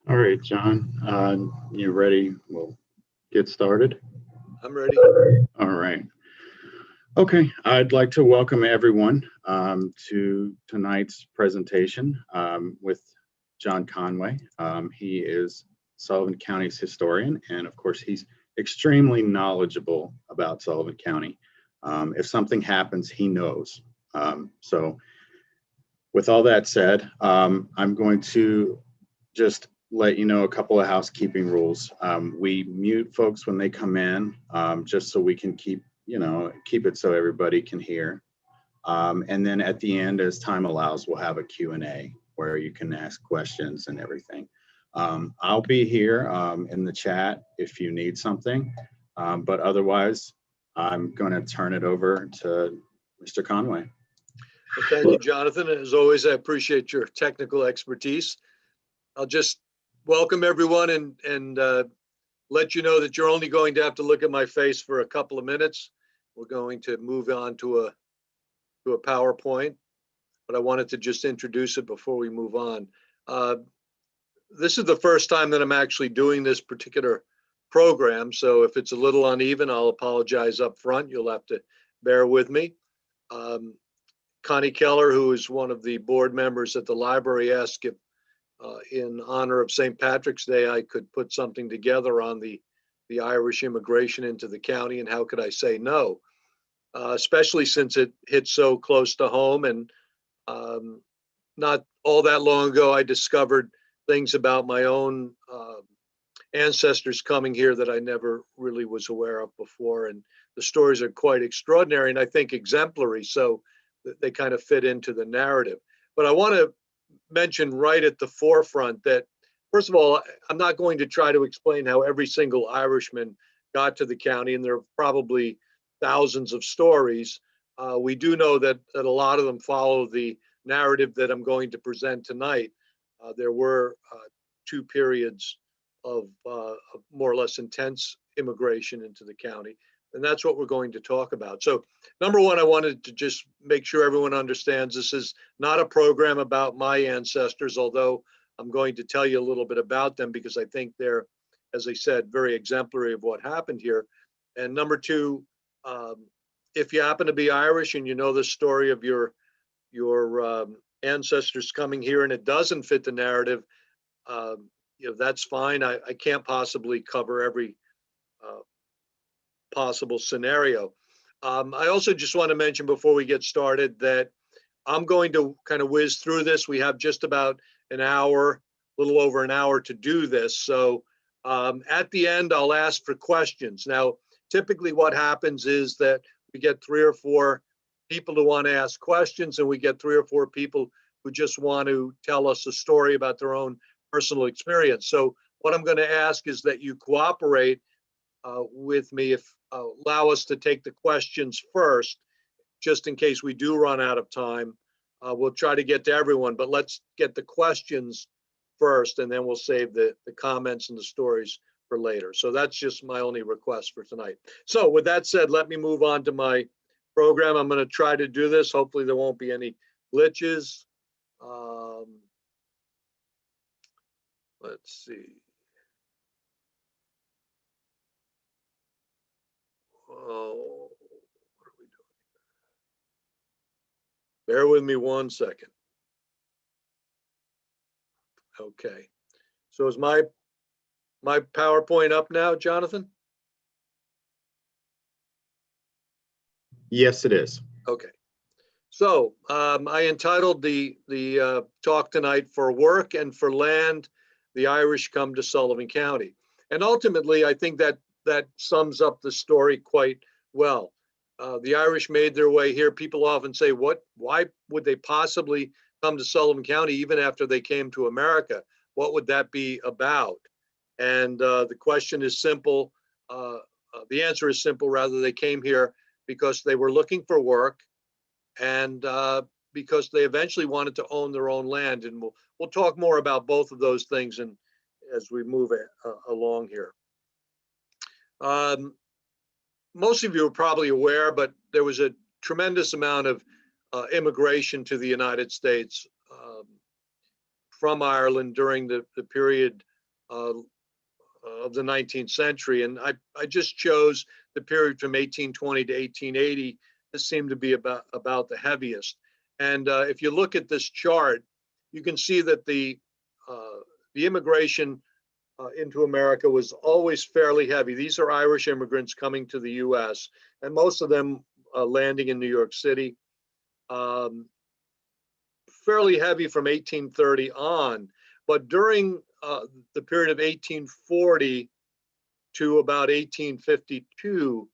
All right, John, you ready? We'll get started. I'm ready. All right. Okay, I'd like to welcome everyone to tonight's presentation with John Conway. He is Sullivan County's historian, and of course, he's extremely knowledgeable about Sullivan County. If something happens, he knows. So with all that said, I'm going to just let you know a couple of housekeeping rules. We mute folks when they come in, just so we can keep it so everybody can hear. And then at the end, as time allows, we'll have a Q&A where you can ask questions and everything. I'll be here in the chat if you need something, but otherwise, I'm going to turn it over to Mr. Conway. Well, thank you, Jonathan. As always, I appreciate your technical expertise. I'll just welcome everyone and let you know that you're only going to have to look at my face for a couple of minutes. We're going to move on to a PowerPoint, but I wanted to just introduce it before we move on. This is the first time that I'm actually doing this particular program, so if it's a little uneven, I'll apologize up front. You'll have to bear with me. Connie Keller, who is one of the board members at the library, asked if in honor of St. Patrick's Day, I could put something together on the Irish immigration into the county, and how could I say no? Especially since it hit so close to home, and not all that long ago, I discovered things about my own ancestors coming here that I never really was aware of before, and the stories are quite extraordinary and I think exemplary, so they kind of fit into the narrative. But I want to mention right at the forefront that, first of all, I'm not going to try to explain how every single Irishman got to the county, and there are probably thousands of stories. We do know that a lot of them follow the narrative that I'm going to present tonight. There were two periods of more or less intense immigration into the county, and that's what we're going to talk about. So number one, I wanted to just make sure everyone understands this is not a program about my ancestors, although I'm going to tell you a little bit about them because I think they're, as I said, very exemplary of what happened here. And number two, if you happen to be Irish and you know the story of your ancestors coming here and it doesn't fit the narrative, that's fine. I can't possibly cover every possible scenario. I also just want to mention before we get started that I'm going to kind of whiz through this. We have just about an hour, a little over an hour to do this. So at the end, I'll ask for questions. Now, typically what happens is that we get 3 or 4 people who want to ask questions, and we get 3 or 4 people who just want to tell us a story about their own personal experience. So what I'm going to ask is that you cooperate with me, allow us to take the questions first, just in case we do run out of time. We'll try to get to everyone, but let's get the questions first, and then we'll save the comments and the stories for later. So that's just my only request for tonight. So with that said, let me move on to my program. I'm going to try to do this. Hopefully there won't be any glitches. Let's see. Oh, what are we doing? Bear with me 1 second. Okay. So is my PowerPoint up now, Jonathan? Yes, it is. Okay. So I entitled the talk tonight, "For Work and for Land, the Irish Come to Sullivan County." And ultimately, I think that sums up the story quite well. The Irish made their way here. People often say, why would they possibly come to Sullivan County even after they came to America? What would that be about? And the question is simple. The answer is simple, rather. They came here because they were looking for work, and because they eventually wanted to own their own land. And we'll talk more about both of those things and as we move along here. Most of you are probably aware, but there was a tremendous amount of immigration to the United States from Ireland during the period uh, of the 19th century. And I just chose the period from 1820 to 1880. This seemed to be about the heaviest. And if you look at this chart, you can see that the immigration into America was always fairly heavy. These are Irish immigrants coming to the US, and most of them landing in New York City. Fairly heavy from 1830 on, but during the period of 1840 to about 1852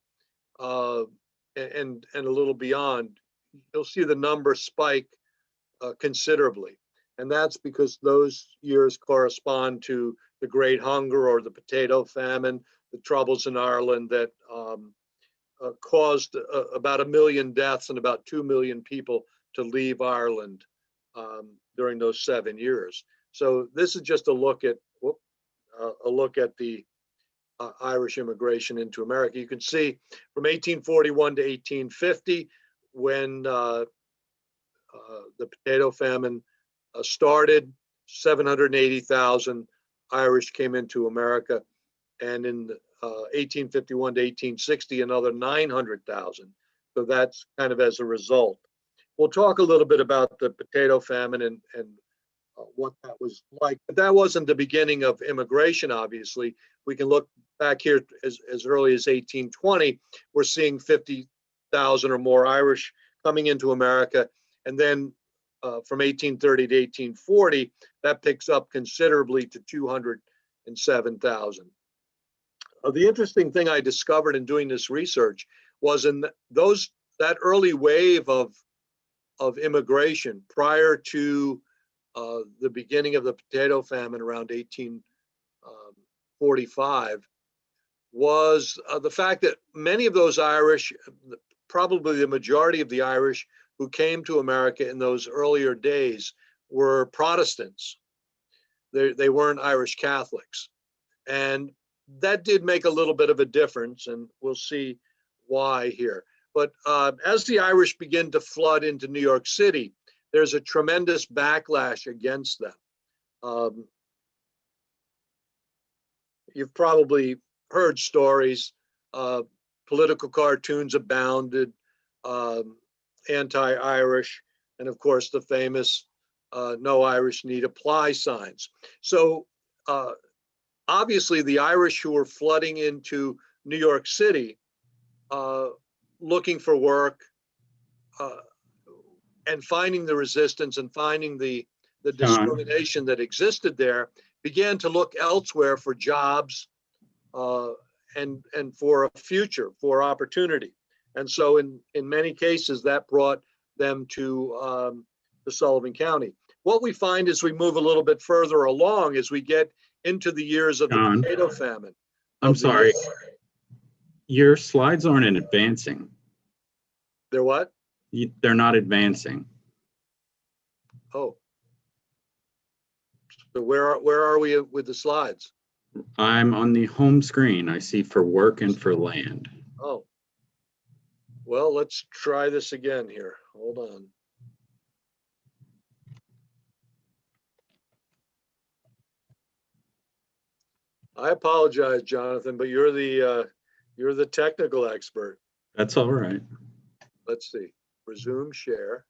and a little beyond, you'll see the number spike considerably. And that's because those years correspond to the Great Hunger or the Potato Famine, the troubles in Ireland that caused about 1 million deaths and about 2 million people to leave Ireland during those 7 years. So this is just a look at the Irish immigration into America. You can see from 1841 to 1850, when the potato famine started, 780,000 Irish came into America, and in 1851 to 1860, another 900,000. So that's kind of as a result. We'll talk a little bit about the potato famine and what that was like. But that wasn't the beginning of immigration, obviously. We can look back here as early as 1820. We're seeing 50,000 or more Irish coming into America. And then from 1830 to 1840, that picks up considerably to 207,000. The interesting thing I discovered in doing this research was in that early wave of immigration prior to the beginning of the potato famine around 1845 was the fact that many of those Irish, probably the majority of the Irish who came to America in those earlier days, were Protestants. They weren't Irish Catholics. And that did make a little bit of a difference, and we'll see why here. But as the Irish begin to flood into New York City, there's a tremendous backlash against them. You've probably heard stories. Political cartoons abounded, anti-Irish, and of course the famous "No Irish Need Apply" signs. So obviously the Irish who were flooding into New York City looking for work and finding the resistance and finding the discrimination that existed there, began to look elsewhere for jobs and for a future, for opportunity. And so in many cases that brought them to Sullivan County. What we find as we move a little bit further along, as we get into the years of the potato famine. I'm sorry. Your slides aren't advancing. They're what? They're not advancing. Oh. So where are we with the slides? I'm on the home screen. I see for work and for land. Oh. Well, let's try this again here. Hold on. I apologize, Jonathan, but you're the technical expert. That's all right. Let's see. Resume share.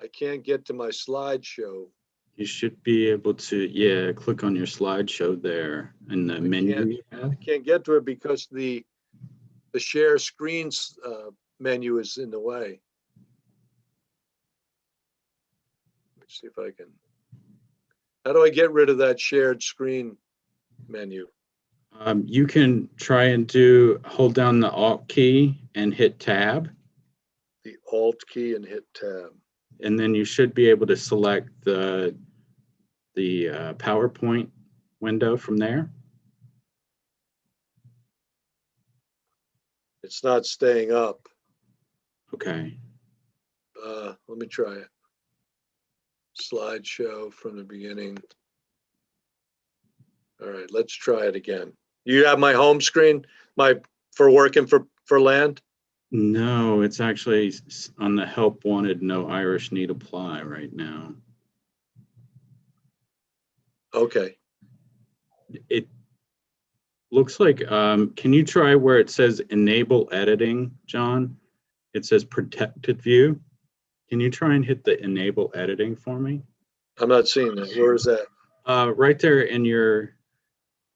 I can't get to my slideshow. You should be able to, yeah, click on your slideshow there in the menu. I can't get to it because the share screens menu is in the way. Let's see if I can. How do I get rid of that shared screen menu? You can try and hold down the Alt key and hit Tab. The Alt key and hit Tab. And then you should be able to select the PowerPoint window from there. It's not staying up. Okay. Let me try it. Slideshow from the beginning. All right, let's try it again. You have my home screen, for work and for land? No, it's actually on the help wanted, no Irish need apply right now. Okay. It looks like, can you try where it says enable editing, John? It says protected view. Can you try and hit the enable editing for me? I'm not seeing that. Where is that? Right there in your,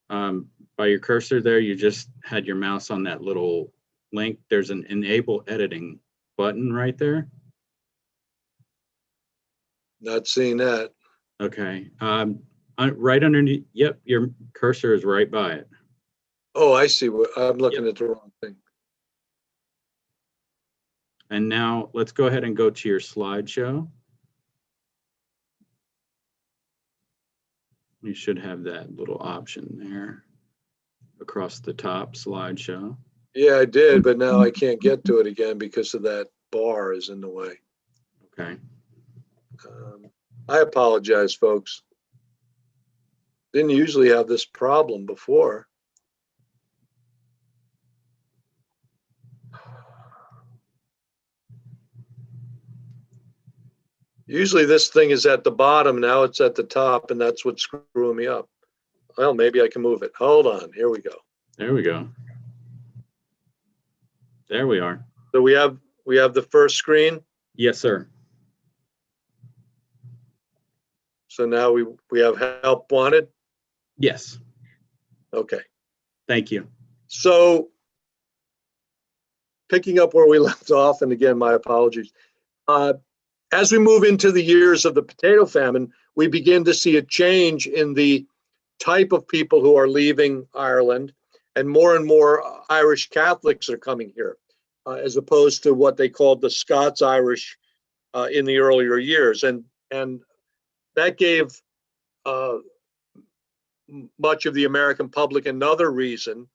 by your cursor there, you just had your mouse on that little link. There's an enable editing button right there. Not seeing that. Okay. Right underneath, yep, your cursor is right by it. Oh, I see. I'm looking at the wrong thing. And now let's go ahead and go to your slideshow. You should have that little option there across the top, slideshow. Yeah, I did, but now I can't get to it again because of that bar is in the way. Okay. I apologize, folks. Didn't usually have this problem before. Usually this thing is at the bottom. Now it's at the top, and that's what's screwing me up. Well, maybe I can move it. Hold on. Here we go. There we go. There we are. So we have the first screen. Yes, sir. So now we have help wanted. Yes. Okay. Thank you. So picking up where we left off, and again, my apologies. As we move into the years of the potato famine, we begin to see a change in the type of people who are leaving Ireland, and more Irish Catholics are coming here, as opposed to what they called the Scots-Irish in the earlier years. And that gave much of the American public another reason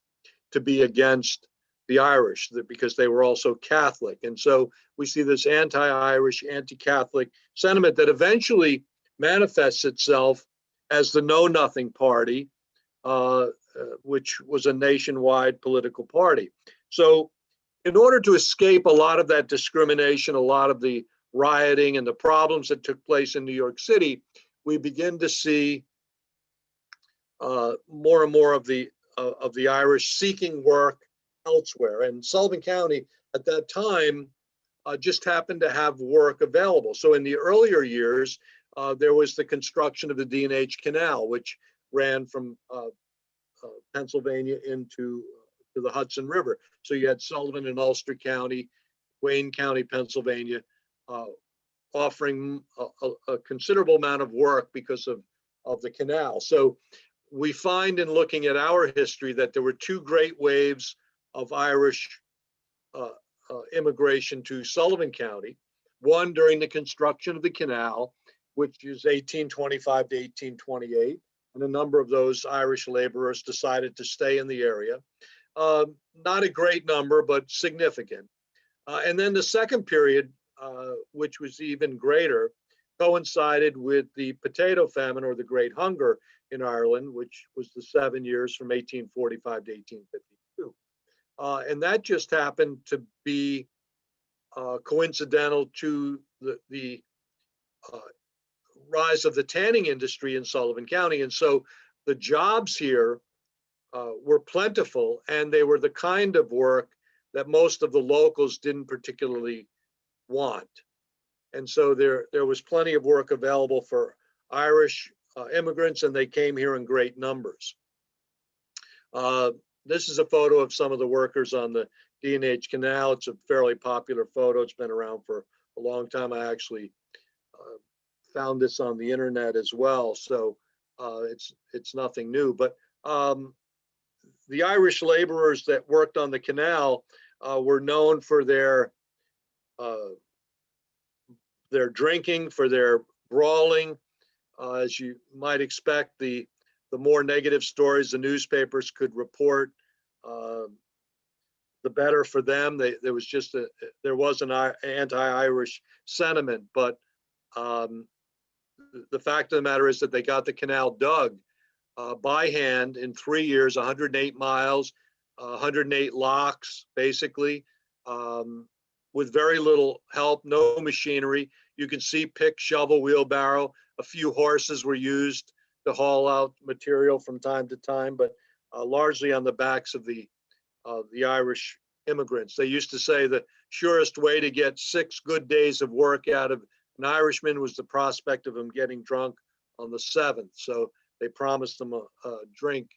to be against the Irish, because they were also Catholic. And so we see this anti-Irish, anti-Catholic sentiment that eventually manifests itself as the Know Nothing Party, which was a nationwide political party. So in order to escape a lot of that discrimination, a lot of the rioting and the problems that took place in New York City, we begin to see more and more of the Irish seeking work elsewhere. And Sullivan County at that time just happened to have work available. So in the earlier years, there was the construction of the D&H Canal, which ran from Pennsylvania into the Hudson River. So you had Sullivan and Ulster County, Wayne County, Pennsylvania, offering a considerable amount of work because of the canal. So we find in looking at our history that there were two great waves of Irish immigration to Sullivan County. One during the construction of the canal, which is 1825 to 1828, and a number of those Irish laborers decided to stay in the area. Not a great number, but significant. And then the second period, which was even greater, coincided with the potato famine or the Great Hunger in Ireland, which was the 7 years from 1845 to 1852. And that just happened to be coincidental to the rise of the tanning industry in Sullivan County. And so the jobs here were plentiful, and they were the kind of work that most of the locals didn't particularly want. And so there was plenty of work available for Irish immigrants, and they came here in great numbers. This is a photo of some of the workers on the D&H Canal. It's a fairly popular photo. It's been around for a long time. I actually found this on the internet as well, so it's nothing new. But the Irish laborers that worked on the canal were known for their drinking, for their brawling. As you might expect, the more negative stories the newspapers could report, the better for them. There was an anti-Irish sentiment, but the fact of the matter is that they got the canal dug by hand in 3 years, 108 miles, 108 locks, basically, with very little help, no machinery. You can see pick, shovel, wheelbarrow. A few horses were used to haul out material from time to time, but largely on the backs of the Irish immigrants. They used to say the surest way to get 6 good days of work out of an Irishman was the prospect of him getting drunk on the 7th. So they promised him a drink.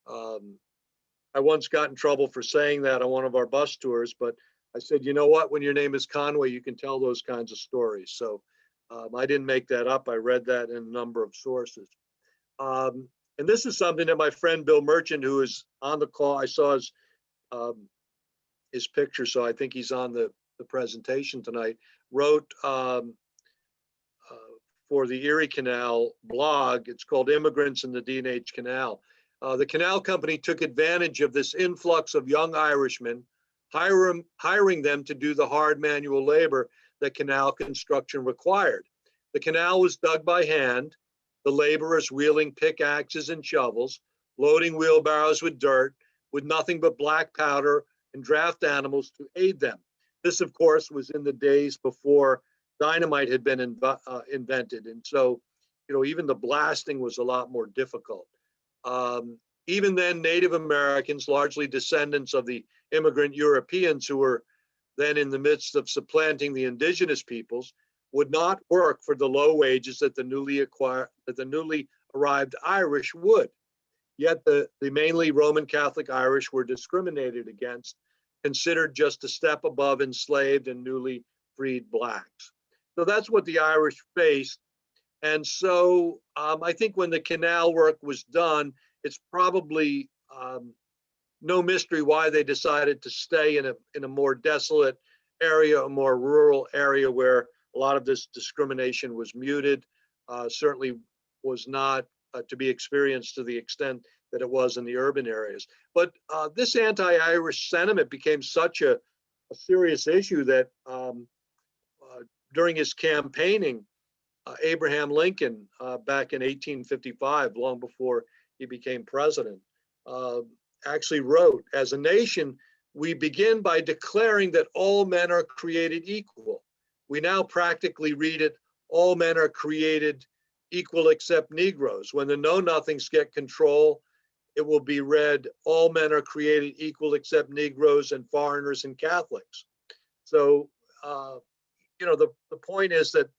I once got in trouble for saying that on one of our bus tours, but I said, you know what, when your name is Conway, you can tell those kinds of stories. So I didn't make that up. I read that in a number of sources. And this is something that my friend Bill Merchant, who is on the call, I saw his picture, so I think he's on the presentation tonight, wrote for the Erie Canal blog. It's called Immigrants in the D&H Canal. The canal company took advantage of this influx of young Irishmen, hiring them to do the hard manual labor that canal construction required. The canal was dug by hand, the laborers wielding pickaxes and shovels, loading wheelbarrows with dirt, with nothing but black powder and draft animals to aid them. This, of course, was in the days before dynamite had been invented. And so, even the blasting was a lot more difficult. Even then, Native Americans, largely descendants of the immigrant Europeans who were then in the midst of supplanting the indigenous peoples, would not work for the low wages that the newly arrived Irish would. Yet the mainly Roman Catholic Irish were discriminated against, considered just a step above enslaved and newly freed blacks. So that's what the Irish faced. And so I think when the canal work was done, it's probably no mystery why they decided to stay in a more desolate area, a more rural area where a lot of this discrimination was muted, certainly was not to be experienced to the extent that it was in the urban areas. But this anti-Irish sentiment became such a serious issue that during his campaigning, Abraham Lincoln, back in 1855, long before he became president, actually wrote, "As a nation, we begin by declaring that all men are created equal. We now practically read it, all men are created equal except Negroes. When the know-nothings get control, it will be read, all men are created equal except Negroes and foreigners and Catholics." So, the point is that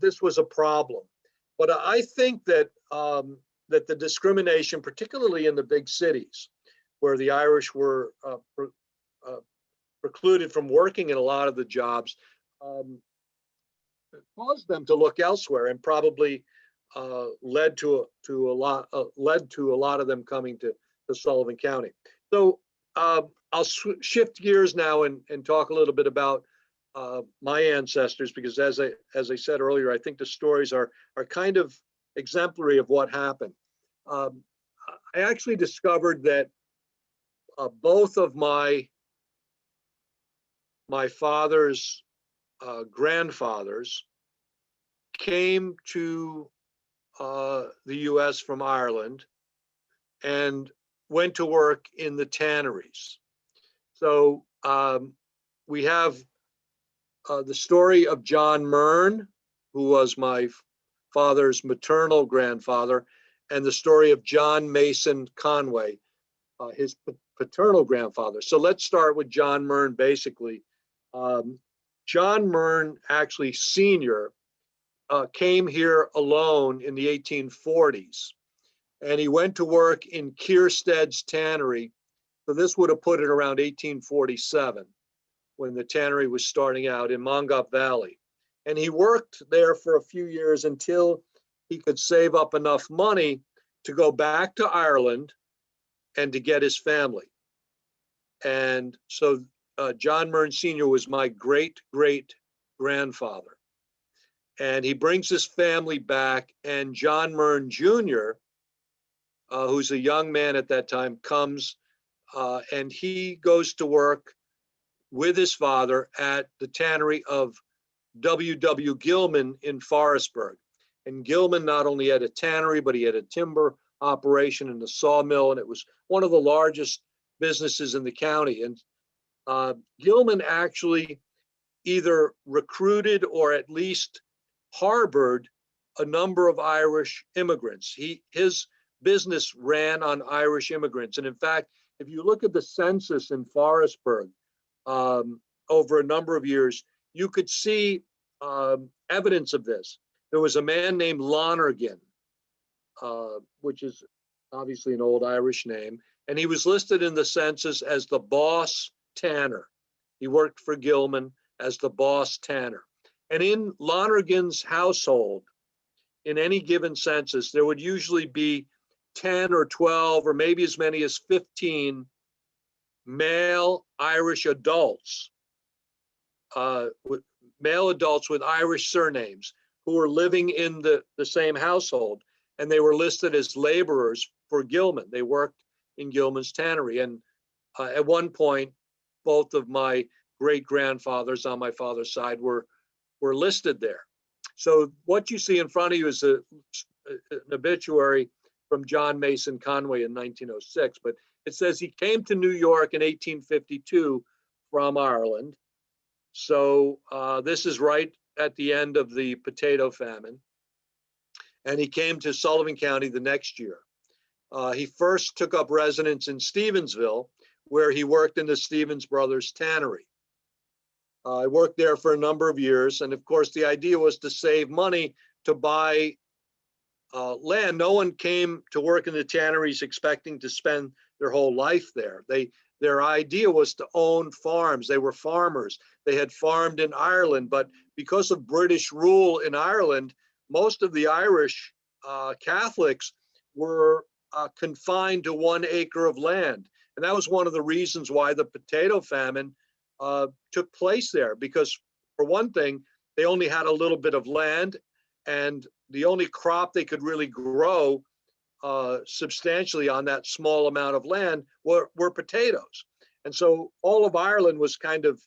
this was a problem. But I think that that the discrimination, particularly in the big cities, where the Irish were precluded from working in a lot of the jobs, caused them to look elsewhere, and probably led to a lot of them coming to Sullivan County. So I'll shift gears now and talk a little bit about my ancestors, because as I said earlier, I think the stories are kind of exemplary of what happened. I actually discovered that both of my father's grandfathers came to the U.S. from Ireland and went to work in the tanneries. So we have the story of John Mern, who was my father's maternal grandfather, and the story of John Mason Conway, his paternal grandfather. So let's start with John Mern, basically. John Mern, actually senior, came here alone in the 1840s, and he went to work in Kierstead's tannery. So this would have put it around 1847, when the tannery was starting out in Mongop Valley. And he worked there for a few years until he could save up enough money to go back to Ireland and to get his family. And so John Mern Sr. was my great-great-grandfather. And he brings his family back, and John Mern Jr., who's a young man at that time, comes and he goes to work with his father at the tannery of W.W. Gilman in Forestburgh. And Gilman not only had a tannery, but he had a timber operation and a sawmill, and it was one of the largest businesses in the county. And Gilman actually either recruited or at least harbored a number of Irish immigrants. His business ran on Irish immigrants. And in fact, if you look at the census in Forestburgh over a number of years, you could see evidence of this. There was a man named Lonergan, which is obviously an old Irish name, and he was listed in the census as the boss tanner. He worked for Gilman as the boss tanner. And in Lonergan's household, in any given census, there would usually be 10 or 12 or maybe as many as 15 male Irish adults, male adults with Irish surnames who were living in the same household, and they were listed as laborers for Gilman. They worked in Gilman's tannery. And at one point, both of my great-grandfathers on my father's side were listed there. So what you see in front of you is an obituary from John Mason Conway in 1906, but it says he came to New York in 1852 from Ireland. So this is right at the end of the potato famine. And he came to Sullivan County the next year. He first took up residence in Stevensville, where he worked in the Stevens Brothers tannery. I worked there for a number of years. And of course, the idea was to save money to buy land. No one came to work in the tanneries expecting to spend their whole life there. Their idea was to own farms. They were farmers. They had farmed in Ireland, but because of British rule in Ireland, most of the Irish Catholics were confined to 1 acre of land. And that was one of the reasons why the potato famine took place there, because for one thing, they only had a little bit of land, and the only crop they could really grow substantially on that small amount of land were potatoes. And so all of Ireland was kind of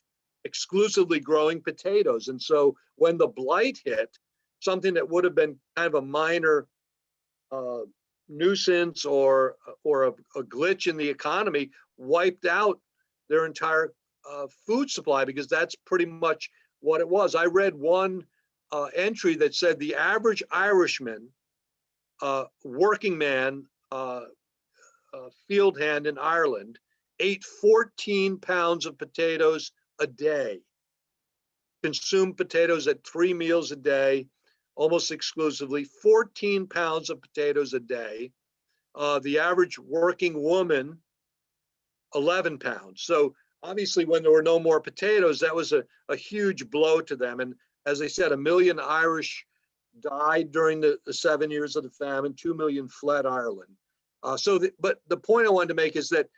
exclusively growing potatoes. And so when the blight hit, something that would have been kind of a minor nuisance or a glitch in the economy wiped out their entire food supply, because that's pretty much what it was. I read one entry that said the average Irishman, working man, field hand in Ireland, ate 14 pounds of potatoes a day, consumed potatoes at 3 meals a day, almost exclusively, 14 pounds of potatoes a day. The average working woman, 11 pounds. So obviously when there were no more potatoes, that was a huge blow to them. And as I said, 1 million Irish died during the 7 years of the famine, 2 million fled Ireland. But the point I wanted to make is that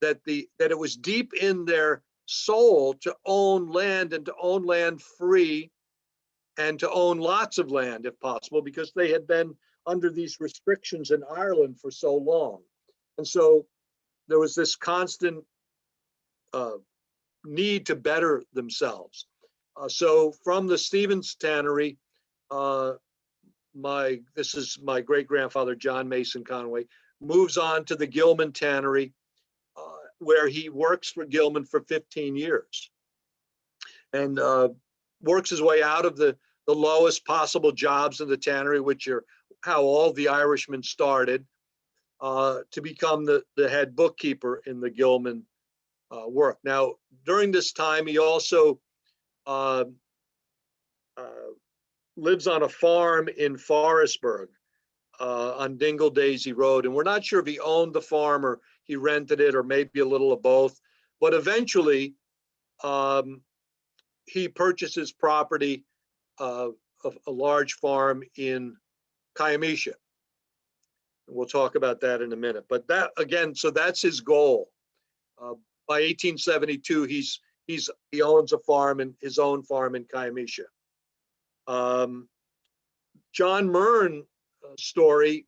it was deep in their soul to own land, and to own land free, and to own lots of land if possible, because they had been under these restrictions in Ireland for so long. And so there was this constant need to better themselves. So from the Stevens tannery, this is my great-grandfather, John Mason Conway, moves on to the Gilman tannery, where he works for Gilman for 15 years. And works his way out of the lowest possible jobs in the tannery, which are how all the Irishmen started, to become the head bookkeeper in the Gilman work. Now, during this time, he also lives on a farm in Forestburgh on Dingle Daisy Road. And we're not sure if he owned the farm or he rented it, or maybe a little of both. But eventually, he purchases property of a large farm in Kiamesha. We'll talk about that in a minute. But that, again, so that's his goal. By 1872, he owns a farm, in his own farm in Kiamesha. John Murn story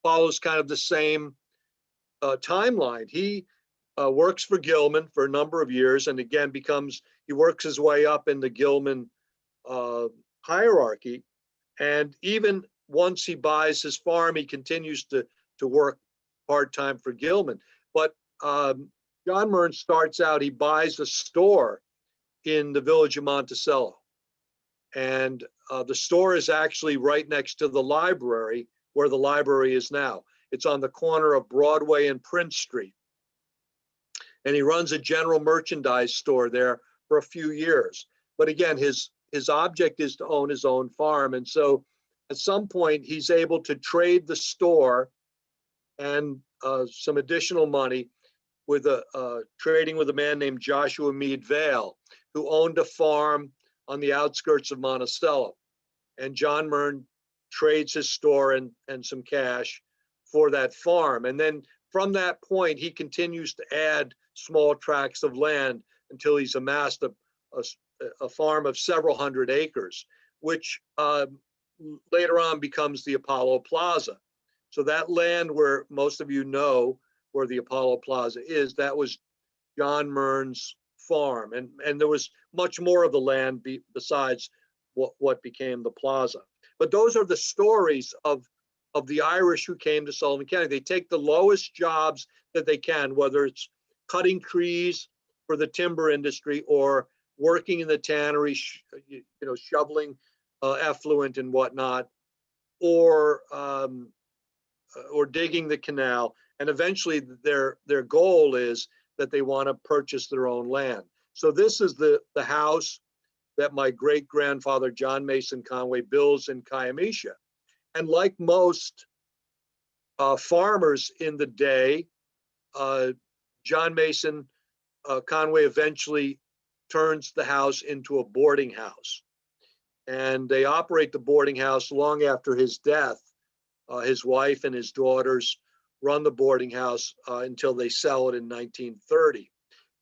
follows kind of the same timeline. He works for Gilman for a number of years, and again he works his way up in the Gilman hierarchy. And even once he buys his farm, he continues to work part-time for Gilman. But John Murn starts out, he buys a store in the village of Monticello. And the store is actually right next to the library, where the library is now. It's on the corner of Broadway and Prince Street. And he runs a general merchandise store there for a few years. But again, his object is to own his own farm. And so at some point, he's able to trade the store and some additional money with trading with a man named Joshua Meade Vale, who owned a farm on the outskirts of Monticello. And John Mern trades his store and some cash for that farm. And then from that point, he continues to add small tracts of land until he's amassed a farm of several hundred acres, which later on becomes the Apollo Plaza. So that land where most of you know where the Apollo Plaza is, that was John Mern's farm. And there was much more of the land besides what became the plaza. But those are the stories of the Irish who came to Sullivan County. They take the lowest jobs that they can, whether it's cutting trees for the timber industry or working in the tannery, shoveling effluent and whatnot, or digging the canal. And eventually their goal is that they want to purchase their own land. So this is the house that my great-grandfather, John Mason Conway, builds in Kiamesha. And like most farmers in the day, John Mason Conway eventually turns the house into a boarding house. And they operate the boarding house long after his death. His wife and his daughters run the boarding house until they sell it in 1930.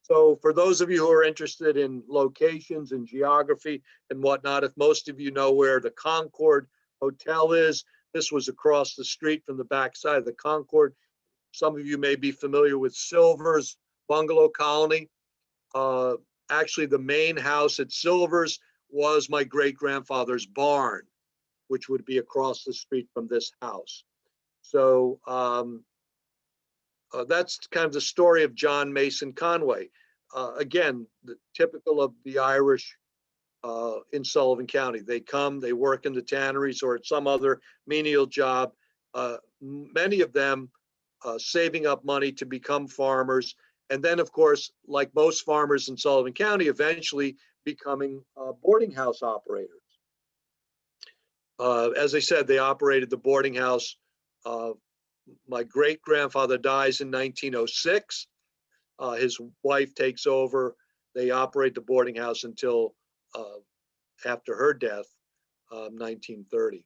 So for those of you who are interested in locations and geography and whatnot, if most of you know where the Concord Hotel is, this was across the street from the backside of the Concord. Some of you may be familiar with Silver's bungalow colony. Actually, the main house at Silver's was my great-grandfather's barn, which would be across the street from this house. So that's kind of the story of John Mason Conway. Again, typical of the Irish in Sullivan County. They come, they work in the tanneries or at some other menial job. Many of them saving up money to become farmers. And then, of course, like most farmers in Sullivan County, eventually becoming boarding house operators. As I said, they operated the boarding house. My great-grandfather dies in 1906. His wife takes over. They operate the boarding house until after her death, 1930.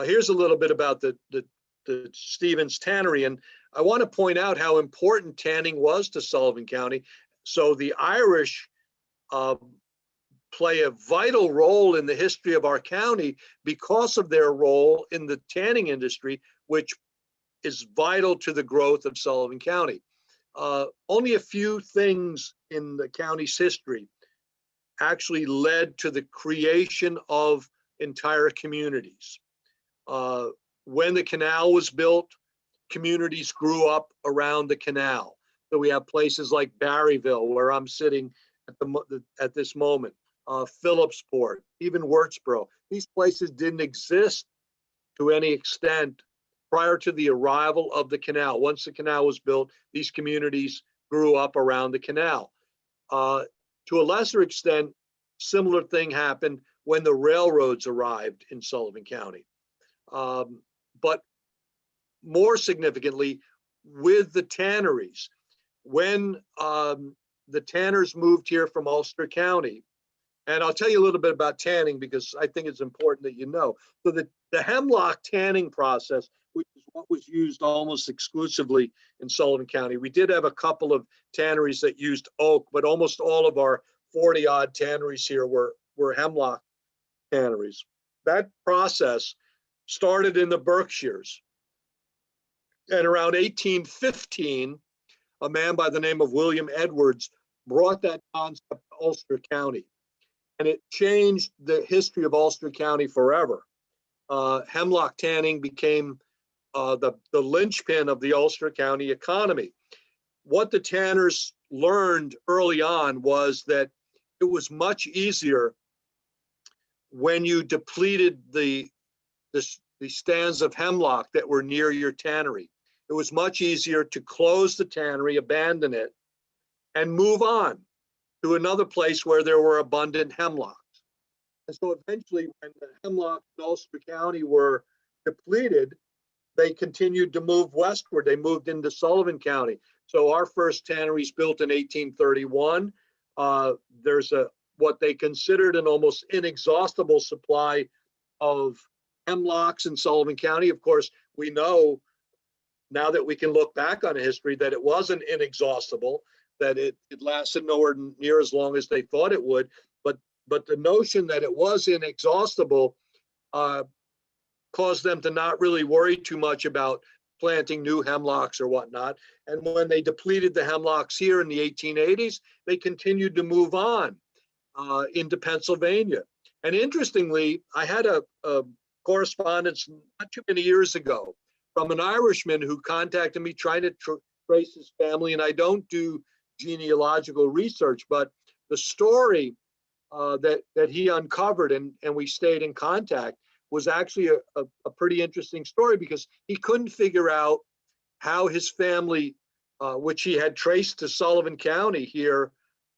Here's a little bit about the Stevens Tannery. And I want to point out how important tanning was to Sullivan County. So the Irish play a vital role in the history of our county because of their role in the tanning industry, which is vital to the growth of Sullivan County. Only a few things in the county's history actually led to the creation of entire communities. When the canal was built, communities grew up around the canal. So we have places like Barryville, where I'm sitting at this moment, Phillipsport, even Wurtsboro. These places didn't exist to any extent prior to the arrival of the canal. Once the canal was built, these communities grew up around the canal. To a lesser extent, similar thing happened when the railroads arrived in Sullivan County. But more significantly, with the tanneries, when the tanners moved here from Ulster County, and I'll tell you a little bit about tanning because I think it's important that you know. So the hemlock tanning process, which is what was used almost exclusively in Sullivan County. We did have a couple of tanneries that used oak, but almost all of our 40-odd tanneries here were hemlock tanneries. That process started in the Berkshires. And around 1815, a man by the name of William Edwards brought that concept to Ulster County. And it changed the history of Ulster County forever. Hemlock tanning became the linchpin of the Ulster County economy. What the tanners learned early on was that it was much easier when you depleted the stands of hemlock that were near your tannery, it was much easier to close the tannery, abandon it, and move on to another place where there were abundant hemlocks. And so eventually, when the hemlocks in Ulster County were depleted, they continued to move westward. They moved into Sullivan County. So our first tanneries built in 1831. There's what they considered an almost inexhaustible supply of hemlocks in Sullivan County. Of course, we know now that we can look back on history that it wasn't inexhaustible, that it lasted nowhere near as long as they thought it would. But the notion that it was inexhaustible caused them to not really worry too much about planting new hemlocks or whatnot. And when they depleted the hemlocks here in the 1880s, they continued to move on into Pennsylvania. And interestingly, I had a correspondence not too many years ago from an Irishman who contacted me trying to trace his family. And I don't do genealogical research, but the story that he uncovered and we stayed in contact was actually a pretty interesting story, because he couldn't figure out how his family, which he had traced to Sullivan County here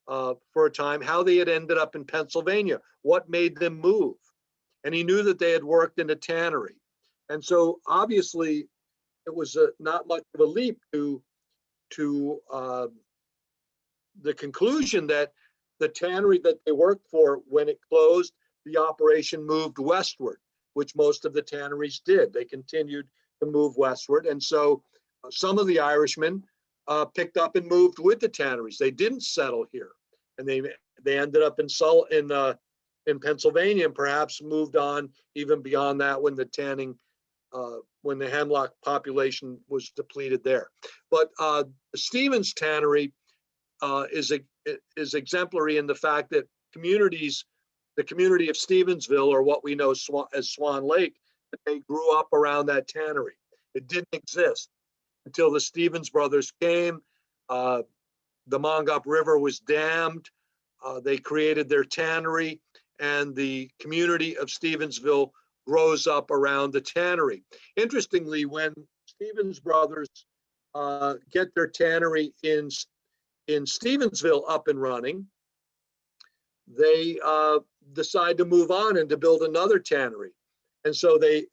for a time, how they had ended up in Pennsylvania, what made them move. And he knew that they had worked in a tannery. And so obviously it was not much of a leap to the conclusion that the tannery that they worked for, when it closed, the operation moved westward, which most of the tanneries did. They continued to move westward. And so some of the Irishmen picked up and moved with the tanneries. They didn't settle here. And they ended up in Pennsylvania, and perhaps moved on even beyond that when when the hemlock population was depleted there. But the Stevens tannery is exemplary in the fact that the community of Stevensville, or what we know as Swan Lake, they grew up around that tannery. It didn't exist until the Stevens brothers came. The Mongup River was dammed. They created their tannery, and the community of Stevensville grows up around the tannery. Interestingly, when Stevens brothers get their tannery in Stevensville up and running, they decide to move on and to build another tannery. And so the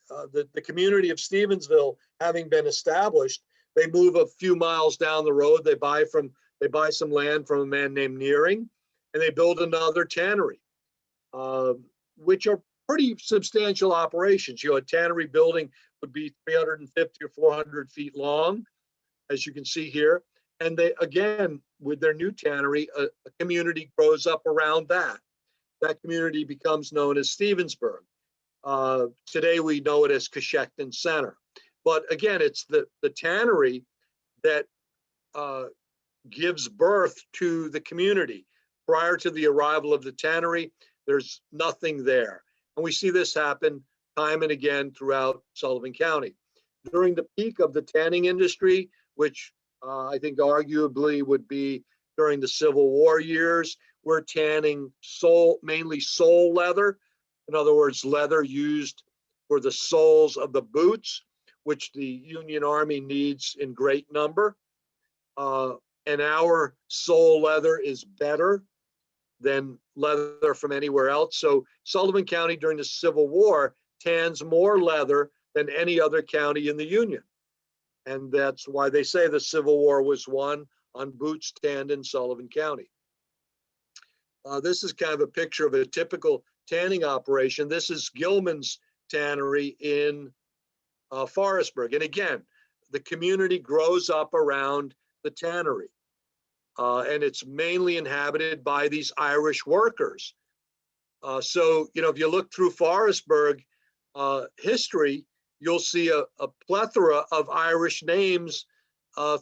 community of Stevensville, having been established, they move a few miles down the road. They buy some land from a man named Nearing, and they build another tannery, which are pretty substantial operations. A tannery building would be 350 or 400 feet long, as you can see here. And they, again, with their new tannery, a community grows up around that. That community becomes known as Stevensburg. Today we know it as Coshecton Center. But again, it's the tannery that gives birth to the community. Prior to the arrival of the tannery, there's nothing there. And we see this happen time and again throughout Sullivan County. During the peak of the tanning industry, which I think arguably would be during the Civil War years, we're tanning mainly sole leather. In other words, leather used for the soles of the boots, which the Union Army needs in great number. And our sole leather is better than leather from anywhere else. So Sullivan County during the Civil War tans more leather than any other county in the Union. And that's why they say the Civil War was won on boots tanned in Sullivan County. This is kind of a picture of a typical tanning operation. This is Gilman's tannery in Forestburgh. And again, the community grows up around the tannery. And it's mainly inhabited by these Irish workers. So, if you look through Forestburgh history, you'll see a plethora of Irish names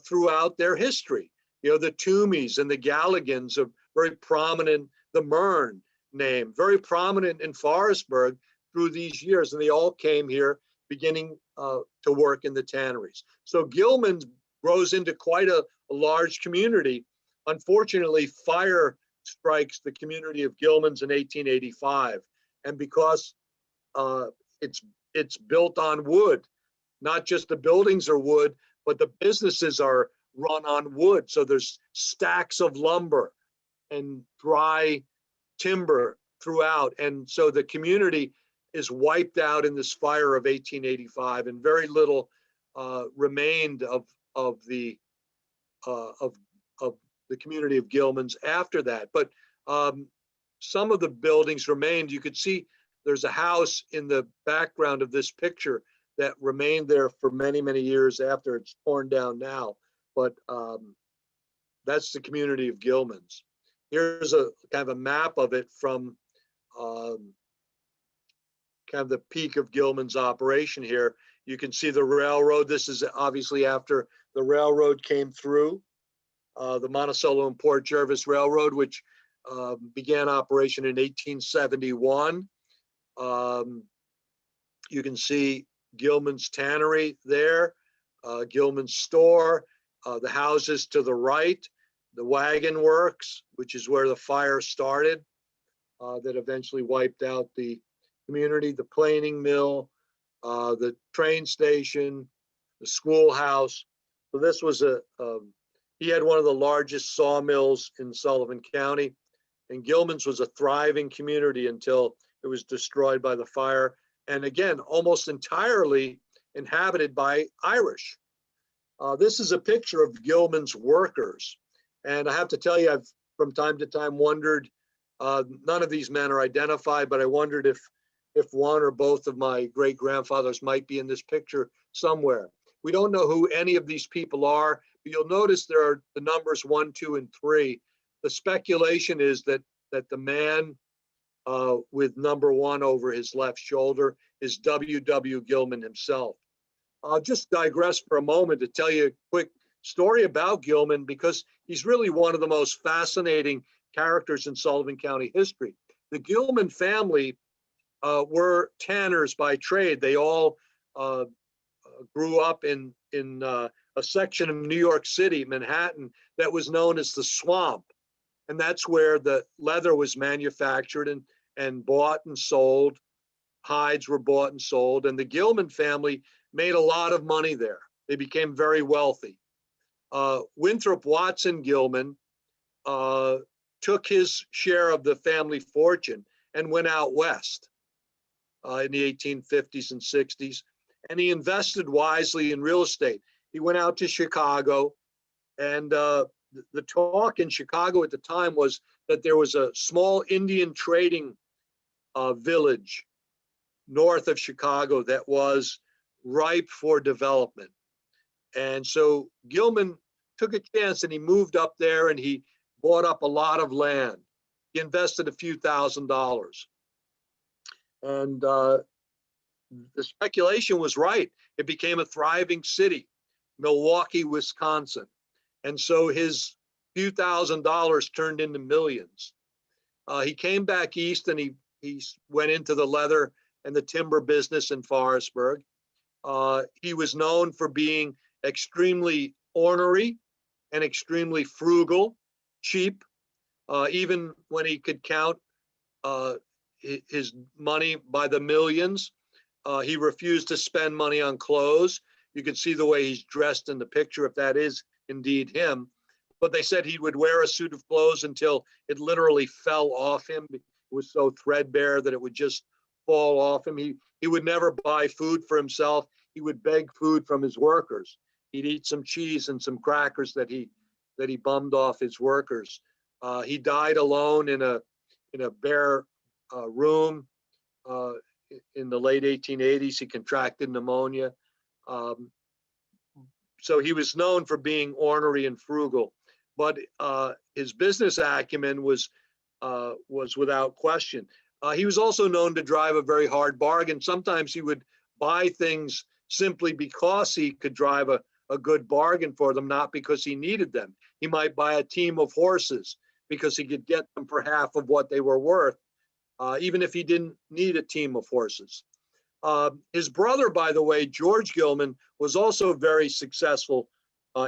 throughout their history. The Toomeys and the Galligans are very prominent, the Mern name, very prominent in Forestburgh through these years. And they all came here beginning to work in the tanneries. So Gilman grows into quite a large community. Unfortunately, fire strikes the community of Gilman's in 1885, And because uh, it's built on wood, not just the buildings are wood, but the businesses are run on wood. So there's stacks of lumber and dry timber throughout. And so the community is wiped out in this fire of 1885, and very little remained of the of the community of Gilman's after that. But some of the buildings remained. You could see there's a house in the background of this picture that remained there for many, many years after it's torn down now. But that's the community of Gilman's. Here's a kind of a map of it from kind of the peak of Gilman's operation here. You can see the railroad. This is obviously after the railroad came through, the Monticello and Port Jervis Railroad, which began operation in 1871. You can see Gilman's tannery there, Gilman's store, the houses to the right, the wagon works, which is where the fire started, that eventually wiped out the community, the planing mill, the train station, the schoolhouse. So this was he had one of the largest sawmills in Sullivan County, and Gilman's was a thriving community until it was destroyed by the fire. And again, almost entirely inhabited by Irish. This is a picture of Gilman's workers. And I have to tell you, I've from time to time wondered, none of these men are identified, but I wondered if one or both of my great grandfathers might be in this picture somewhere. We don't know who any of these people are, but you'll notice there are the numbers 1, 2, and 3. The speculation is that the man with number 1 over his left shoulder is W.W. Gilman himself. I'll just digress for a moment to tell you a quick story about Gilman, because he's really one of the most fascinating characters in Sullivan County history. The Gilman family were tanners by trade. They all grew up in a section of New York City, Manhattan, that was known as the Swamp. And that's where the leather was manufactured and bought and sold. Hides were bought and sold. And the Gilman family made a lot of money there. They became very wealthy. Winthrop Watson Gilman took his share of the family fortune and went out west in the 1850s and 60s. And he invested wisely in real estate. He went out to Chicago, and the talk in Chicago at the time was that there was a small Indian trading village north of Chicago that was ripe for development. And so Gilman took a chance and he moved up there and he bought up a lot of land. He invested a few $1,000s. And the speculation was right. It became a thriving city, Milwaukee, Wisconsin. And so his few $1,000s turned into millions. He came back east and he went into the leather and the timber business in Forestburgh. He was known for being extremely ornery and extremely frugal, cheap, even when he could count his money by the millions. He refused to spend money on clothes. You can see the way he's dressed in the picture, if that is indeed him. But they said he would wear a suit of clothes until it literally fell off him. It was so threadbare that it would just fall off him. He would never buy food for himself. He would beg food from his workers. He'd eat some cheese and some crackers that he bummed off his workers. He died alone in a bare room in the late 1880s. He contracted pneumonia. So he was known for being ornery and frugal, but his business acumen was without question. He was also known to drive a very hard bargain. Sometimes he would buy things simply because he could drive a good bargain for them, not because he needed them. He might buy a team of horses because he could get them for half of what they were worth, even if he didn't need a team of horses. His brother, by the way, George Gilman, was also very successful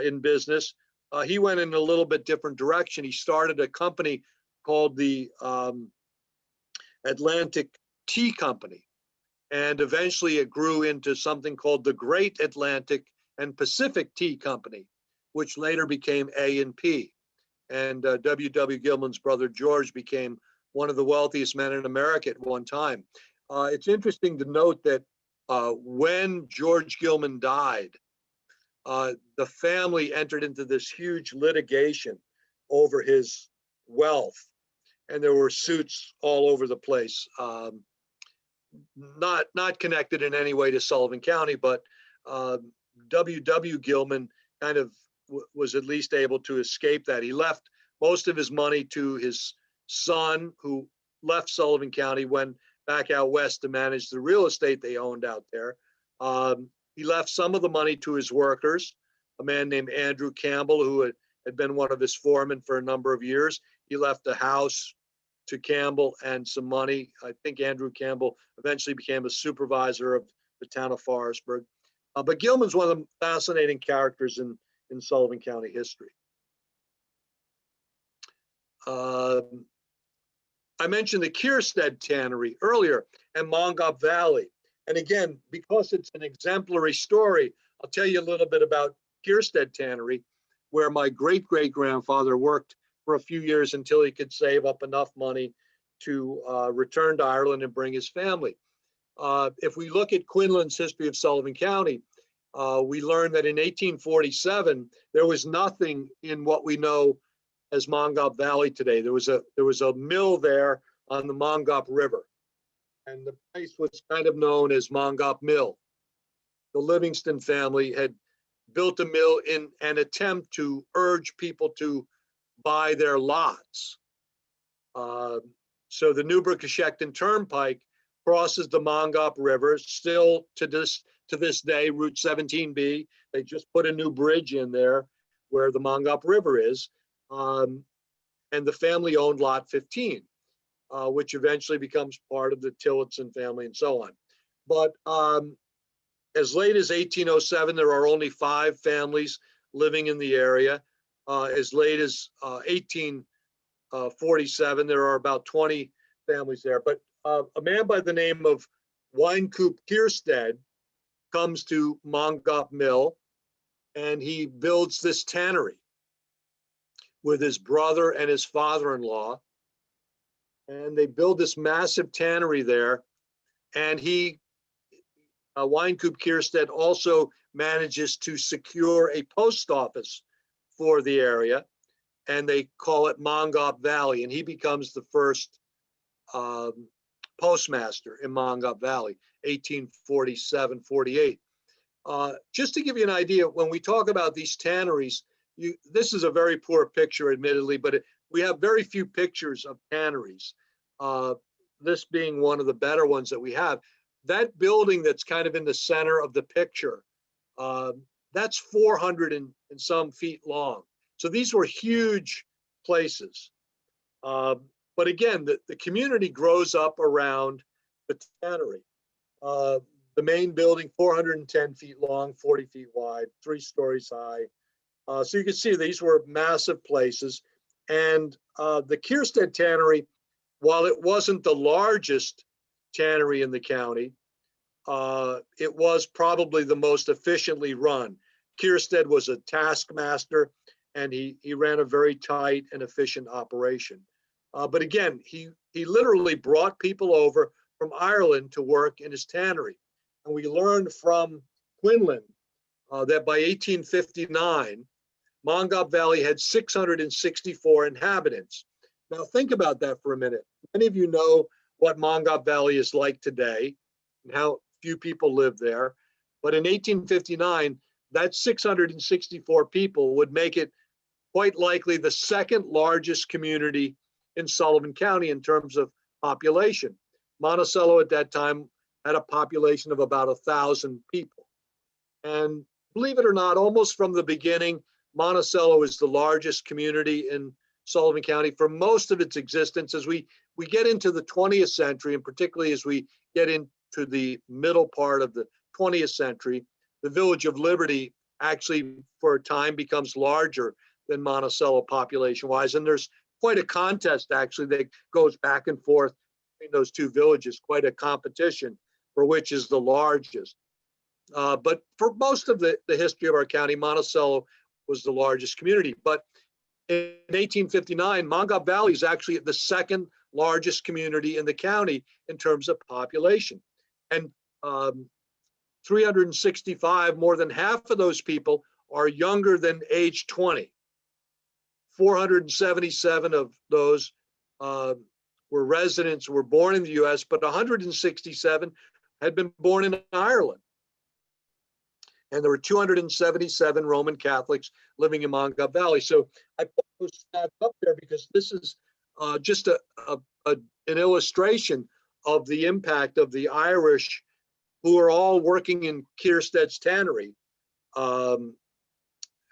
in business. He went in a little bit different direction. He started a company called the Atlantic Tea Company. And eventually it grew into something called the Great Atlantic and Pacific Tea Company, which later became A&P. And W. Gilman's brother George became one of the wealthiest men in America at one time. It's interesting to note that when George Gilman died, the family entered into this huge litigation over his wealth, and there were suits all over the place. Not connected in any way to Sullivan County, but W. Gilman kind of was at least able to escape that. He left most of his money to his son, who left Sullivan County, went back out west to manage the real estate they owned out there. He left some of the money to his workers, a man named Andrew Campbell, who had been one of his foremen for a number of years. He left a house to Campbell and some money. I think Andrew Campbell eventually became a supervisor of the town of Forestburgh. But Gilman's one of the fascinating characters in Sullivan County history. I mentioned the Kierstead Tannery earlier and Mongop Valley. And again, because it's an exemplary story, I'll tell you a little bit about Kierstead Tannery, where my great-great-grandfather worked for a few years until he could save up enough money to return to Ireland and bring his family. If we look at Quinlan's history of Sullivan County, we learn that in 1847, there was nothing in what we know as Mongop Valley today. There was a mill there on the Mongop River, and the place was kind of known as Mongop Mill. The Livingston family had built a mill in an attempt to urge people to buy their lots. So the Newburgh-Coshocton Turnpike crosses the Mongop River, still to this day, Route 17B. They just put a new bridge in there where the Mongop River is. And the family owned Lot 15, which eventually becomes part of the Tillotson family and so on. But as late as 1807, there are only 5 families living in the area. As late as 1847, there are about 20 families there. But a man by the name of Wynkoop Kierstead comes to Mongop Mill, and he builds this tannery with his brother and his father-in-law. And they build this massive tannery there. And Wynkoop Kierstead also manages to secure a post office for the area, and they call it Mongop Valley. And he becomes the first postmaster in Mongop Valley, 1847-48. Just to give you an idea, when we talk about these tanneries, this is a very poor picture, admittedly, but we have very few pictures of tanneries. This being one of the better ones that we have. That building that's kind of in the center of the picture, that's 400 and some feet long. So these were huge places. But again, the community grows up around the tannery. The main building, 410 feet long, 40 feet wide, 3 stories high. So you can see these were massive places. And the Kierstead Tannery, while it wasn't the largest tannery in the county, it was probably the most efficiently run. Kierstead was a taskmaster, and he ran a very tight and efficient operation. But again, he literally brought people over from Ireland to work in his tannery. And we learned from Quinlan that by 1859, Mongop Valley had 664 inhabitants. Now think about that for a minute. Many of you know what Mongop Valley is like today and how few people live there. But in 1859, that 664 people would make it quite likely the second largest community in Sullivan County in terms of population. Monticello at that time had a population of about 1,000 people. And believe it or not, almost from the beginning, Monticello is the largest community in Sullivan County for most of its existence. As we get into the 20th century, and particularly as we get into the middle part of the 20th century, the Village of Liberty actually for a time becomes larger than Monticello population-wise. And there's quite a contest actually that goes back and forth between those two villages, quite a competition for which is the largest. But for most of the history of our county, Monticello was the largest community. But in 1859, Mongaw Valley is actually the second largest community in the county in terms of population. And 365, more than half of those people are younger than age 20. 477 of those were residents who were born in the US, but 167 had been born in Ireland. And there were 277 Roman Catholics living in Mongaw Valley. So I put those stats up there because this is just an illustration of the impact of the Irish, who are all working in Kierstead's tannery, or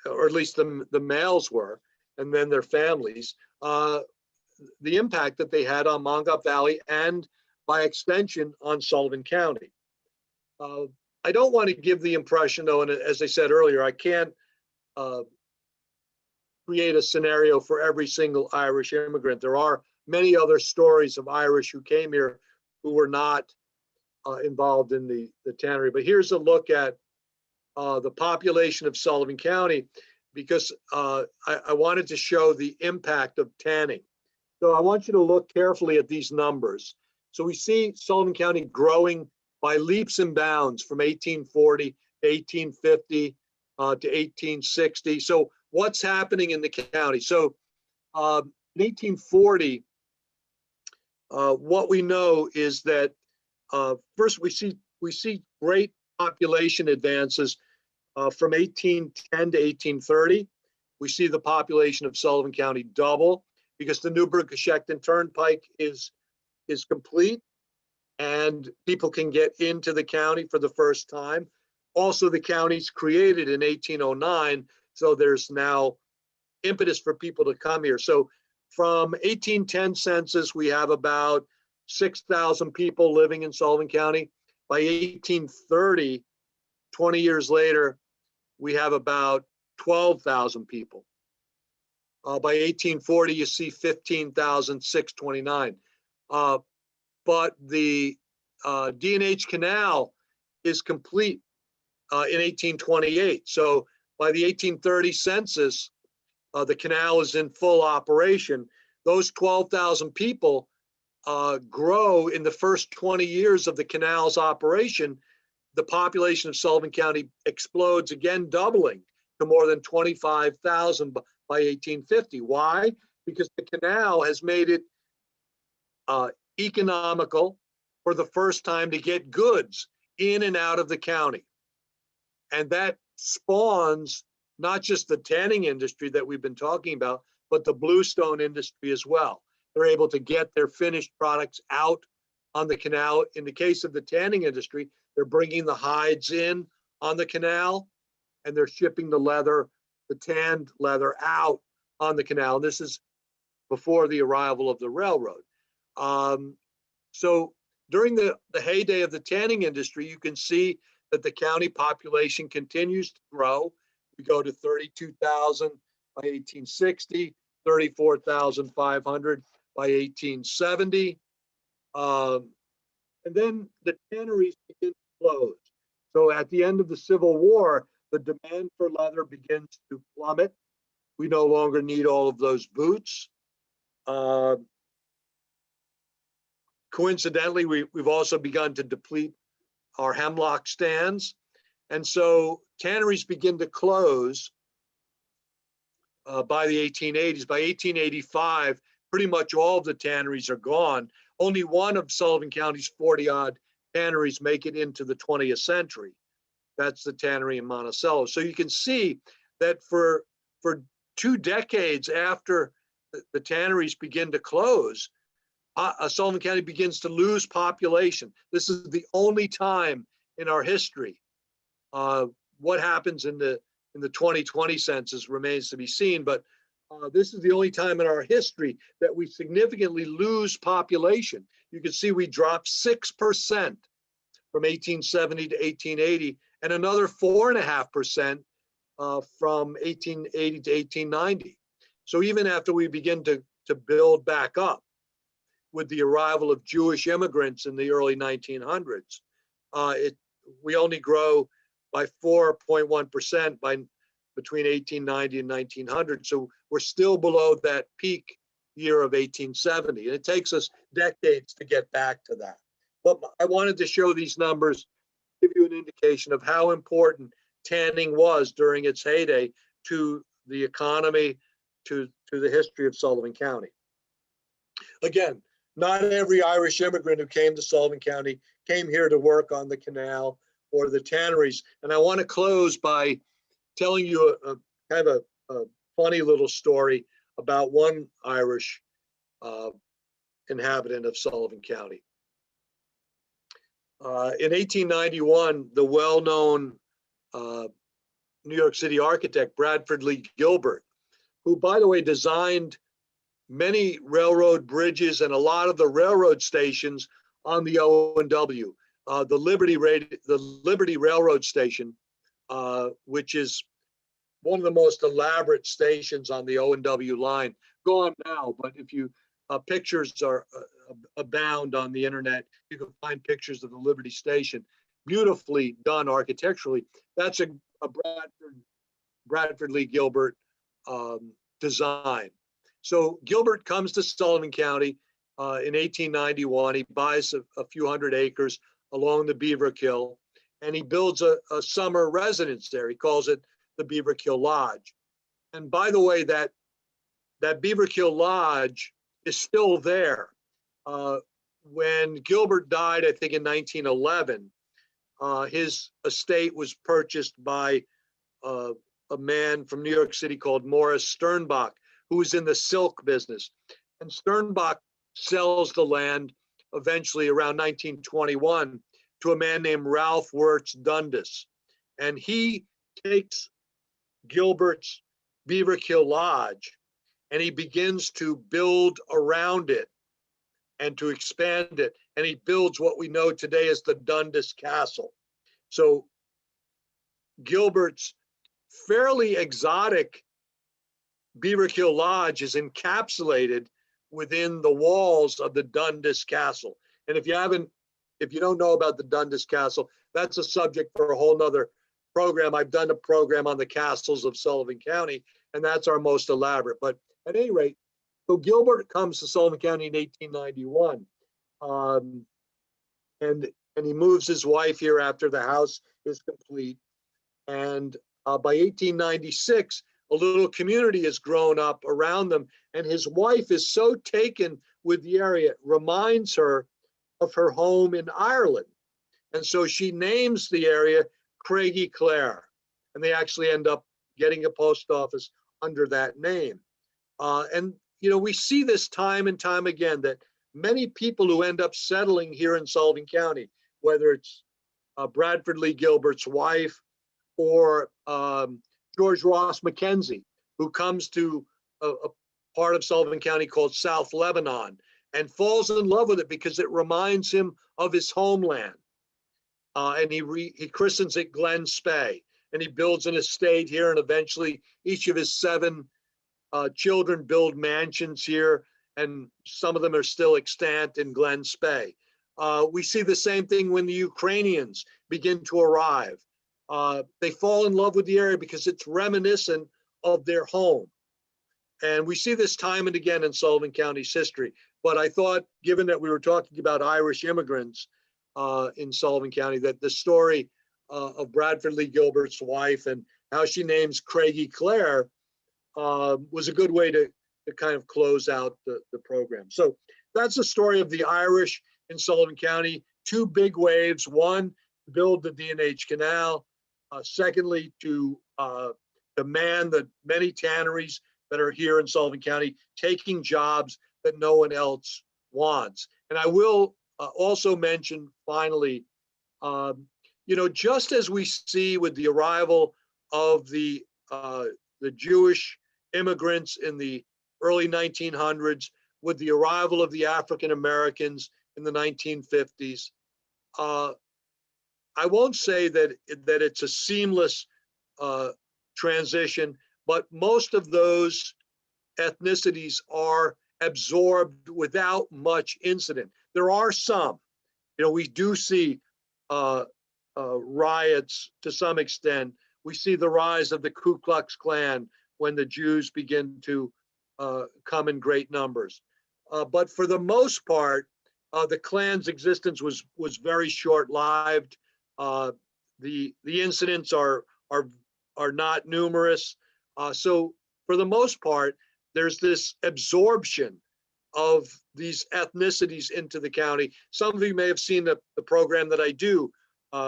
at least the males were, and then their families, the impact that they had on Mongaw Valley and by extension on Sullivan County. I don't want to give the impression, though, and as I said earlier, I can't create a scenario for every single Irish immigrant. There are many other stories of Irish who came here who were not involved in the tannery. But here's a look at the population of Sullivan County, because I wanted to show the impact of tanning. So I want you to look carefully at these numbers. So we see Sullivan County growing by leaps and bounds from 1840 to 1850 to 1860. So what's happening in the county? So in 1840, what we know is that first we see great population advances from 1810 to 1830. We see the population of Sullivan County double because the Newburgh-Coshocton Turnpike is complete and people can get into the county for the first time. Also, the county's created in 1809, so there's now impetus for people to come here. So from 1810 census, we have about 6,000 people living in Sullivan County. By 1830, 20 years later, we have about 12,000 people. By 1840, you see 15,629. But the D&H Canal is complete in 1828. So by the 1830 census, the canal is in full operation. Those 12,000 people grow in the first 20 years of the canal's operation. The population of Sullivan County explodes, again doubling to more than 25,000 by 1850. Why? Because the canal has made it economical for the first time to get goods in and out of the county. And that spawns not just the tanning industry that we've been talking about, but the bluestone industry as well. They're able to get their finished products out on the canal. In the case of the tanning industry, they're bringing the hides in on the canal and they're shipping the leather, the tanned leather, out on the canal. And this is before the arrival of the railroad. So during the heyday of the tanning industry, you can see that the county population continues to grow. We go to 32,000 by 1860, 34,500 by 1870. And then the tanneries begin to close. So at the end of the Civil War, the demand for leather begins to plummet. We no longer need all of those boots. Coincidentally, we've also begun to deplete our hemlock stands. And so tanneries begin to close by the 1880s. By 1885, pretty much all of the tanneries are gone. Only one of Sullivan County's 40-odd tanneries make it into the 20th century. That's the tannery in Monticello. So you can see that for 2 decades after the tanneries begin to close, Sullivan County begins to lose population. This is the only time in our history. What happens in the 2020 census remains to be seen, but this is the only time in our history that we significantly lose population. You can see we dropped 6% from 1870 to 1880, and another 4.5% from 1880 to 1890. So even after we begin to build back up, with the arrival of Jewish immigrants in the early 1900s. We only grow by 4.1% between 1890 and 1900. So we're still below that peak year of 1870. And it takes us decades to get back to that. But I wanted to show these numbers, give you an indication of how important tanning was during its heyday to the economy, to the history of Sullivan County. Again, not every Irish immigrant who came to Sullivan County came here to work on the canal or the tanneries. And I want to close by telling you a kind of a funny little story about one Irish inhabitant of Sullivan County. In 1891, the well-known New York City architect, Bradford Lee Gilbert, who, by the way, designed many railroad bridges and a lot of the railroad stations on the O&W. The Liberty Railroad Station, which is one of the most elaborate stations on the O&W line, gone now, but if you pictures are abound on the internet, you can find pictures of the Liberty Station, beautifully done architecturally. That's a Bradford Lee Gilbert design. So Gilbert comes to Sullivan County in 1891. He buys a few hundred acres along the Beaver Kill, and he builds a summer residence there. He calls it the Beaver Kill Lodge. And by the way, that Beaver Kill Lodge is still there. When Gilbert died, I think in 1911, his estate was purchased by a man from New York City called Morris Sternbach, who was in the silk business. And Sternbach sells the land eventually around 1921 to a man named Ralph Wirtz Dundas. And he takes Gilbert's Beaver Kill Lodge and he begins to build around it and to expand it. And he builds what we know today as the Dundas Castle. So Gilbert's fairly exotic Beaver Kill Lodge is encapsulated within the walls of the Dundas Castle. And if you don't know about the Dundas Castle, that's a subject for a whole nother program. I've done a program on the castles of Sullivan County, and that's our most elaborate. But at any rate, so Gilbert comes to Sullivan County in 1891, and he moves his wife here after the house is complete. And by 1896, a little community has grown up around them, and his wife is so taken with the area, it reminds her of her home in Ireland. And so she names the area Craigie Clare, and they actually end up getting a post office under that name. And we see this time and time again, that many people who end up settling here in Sullivan County, whether it's Bradford Lee Gilbert's wife or George Ross Mackenzie, who comes to a part of Sullivan County called South Lebanon and falls in love with it because it reminds him of his homeland. And he christens it Glen Spey, and he builds an estate here, and eventually each of his 7 children build mansions here, and some of them are still extant in Glen Spey. We see the same thing when the Ukrainians begin to arrive. They fall in love with the area because it's reminiscent of their home. And we see this time and again in Sullivan County's history. But I thought, given that we were talking about Irish immigrants in Sullivan County, that the story of Bradford Lee Gilbert's wife and how she names Craigie Clare was a good way to kind of close out the program. So that's the story of the Irish in Sullivan County. 2 big waves: one, build the D&H Canal; secondly, to man the many tanneries that are here in Sullivan County, taking jobs that no one else wants. And I will also mention finally, just as we see with the arrival of the Jewish immigrants in the early 1900s, with the arrival of the African Americans in the 1950s, I won't say that it's a seamless transition, but most of those ethnicities are absorbed without much incident. There are some, we do see riots to some extent. We see the rise of the Ku Klux Klan when the Jews begin to come in great numbers. But for the most part, the Klan's existence was very short-lived. The incidents are not numerous. So for the most part, there's this absorption of these ethnicities into the county. Some of you may have seen the program that I do,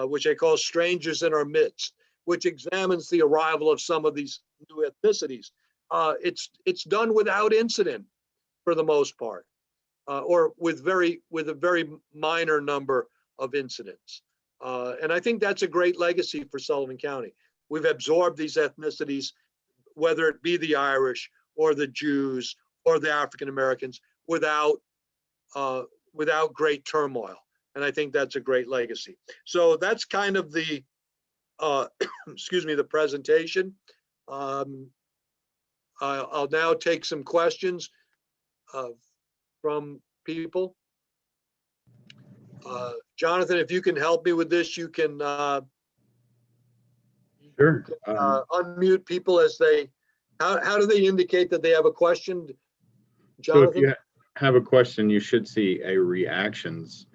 which I call Strangers in Our Midst, which examines the arrival of some of these new ethnicities. It's done without incident for the most part, or with a very minor number of incidents. And I think that's a great legacy for Sullivan County. We've absorbed these ethnicities, whether it be the Irish or the Jews or the African Americans, without great turmoil. And I think that's a great legacy. So that's kind of the, the presentation. I'll now take some questions from people. Jonathan, if you can help me with this, you can Sure. Unmute people as they, how do they indicate that they have a question? So if Jonathan? you have a question, you should see a reactions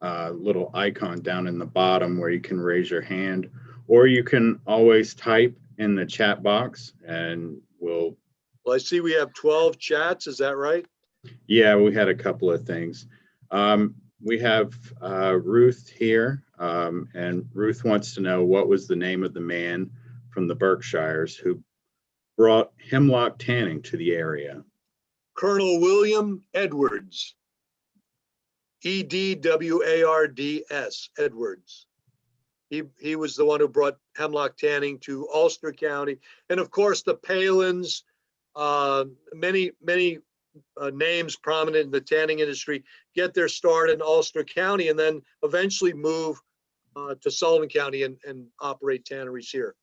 little icon down in the bottom where you can raise your hand, or you can always type in the chat box and we'll. Well, I see we have 12 chats. Is that right? Yeah, we had a couple of things. We have Ruth here, and Ruth wants to know what was the name of the man from the Berkshires who brought hemlock tanning to the area. Colonel William Edwards, Edwards, Edwards. He was the one who brought hemlock tanning to Ulster County. And of course, the Palins, many names prominent in the tanning industry get their start in Ulster County and then eventually move to Sullivan County and operate tanneries here.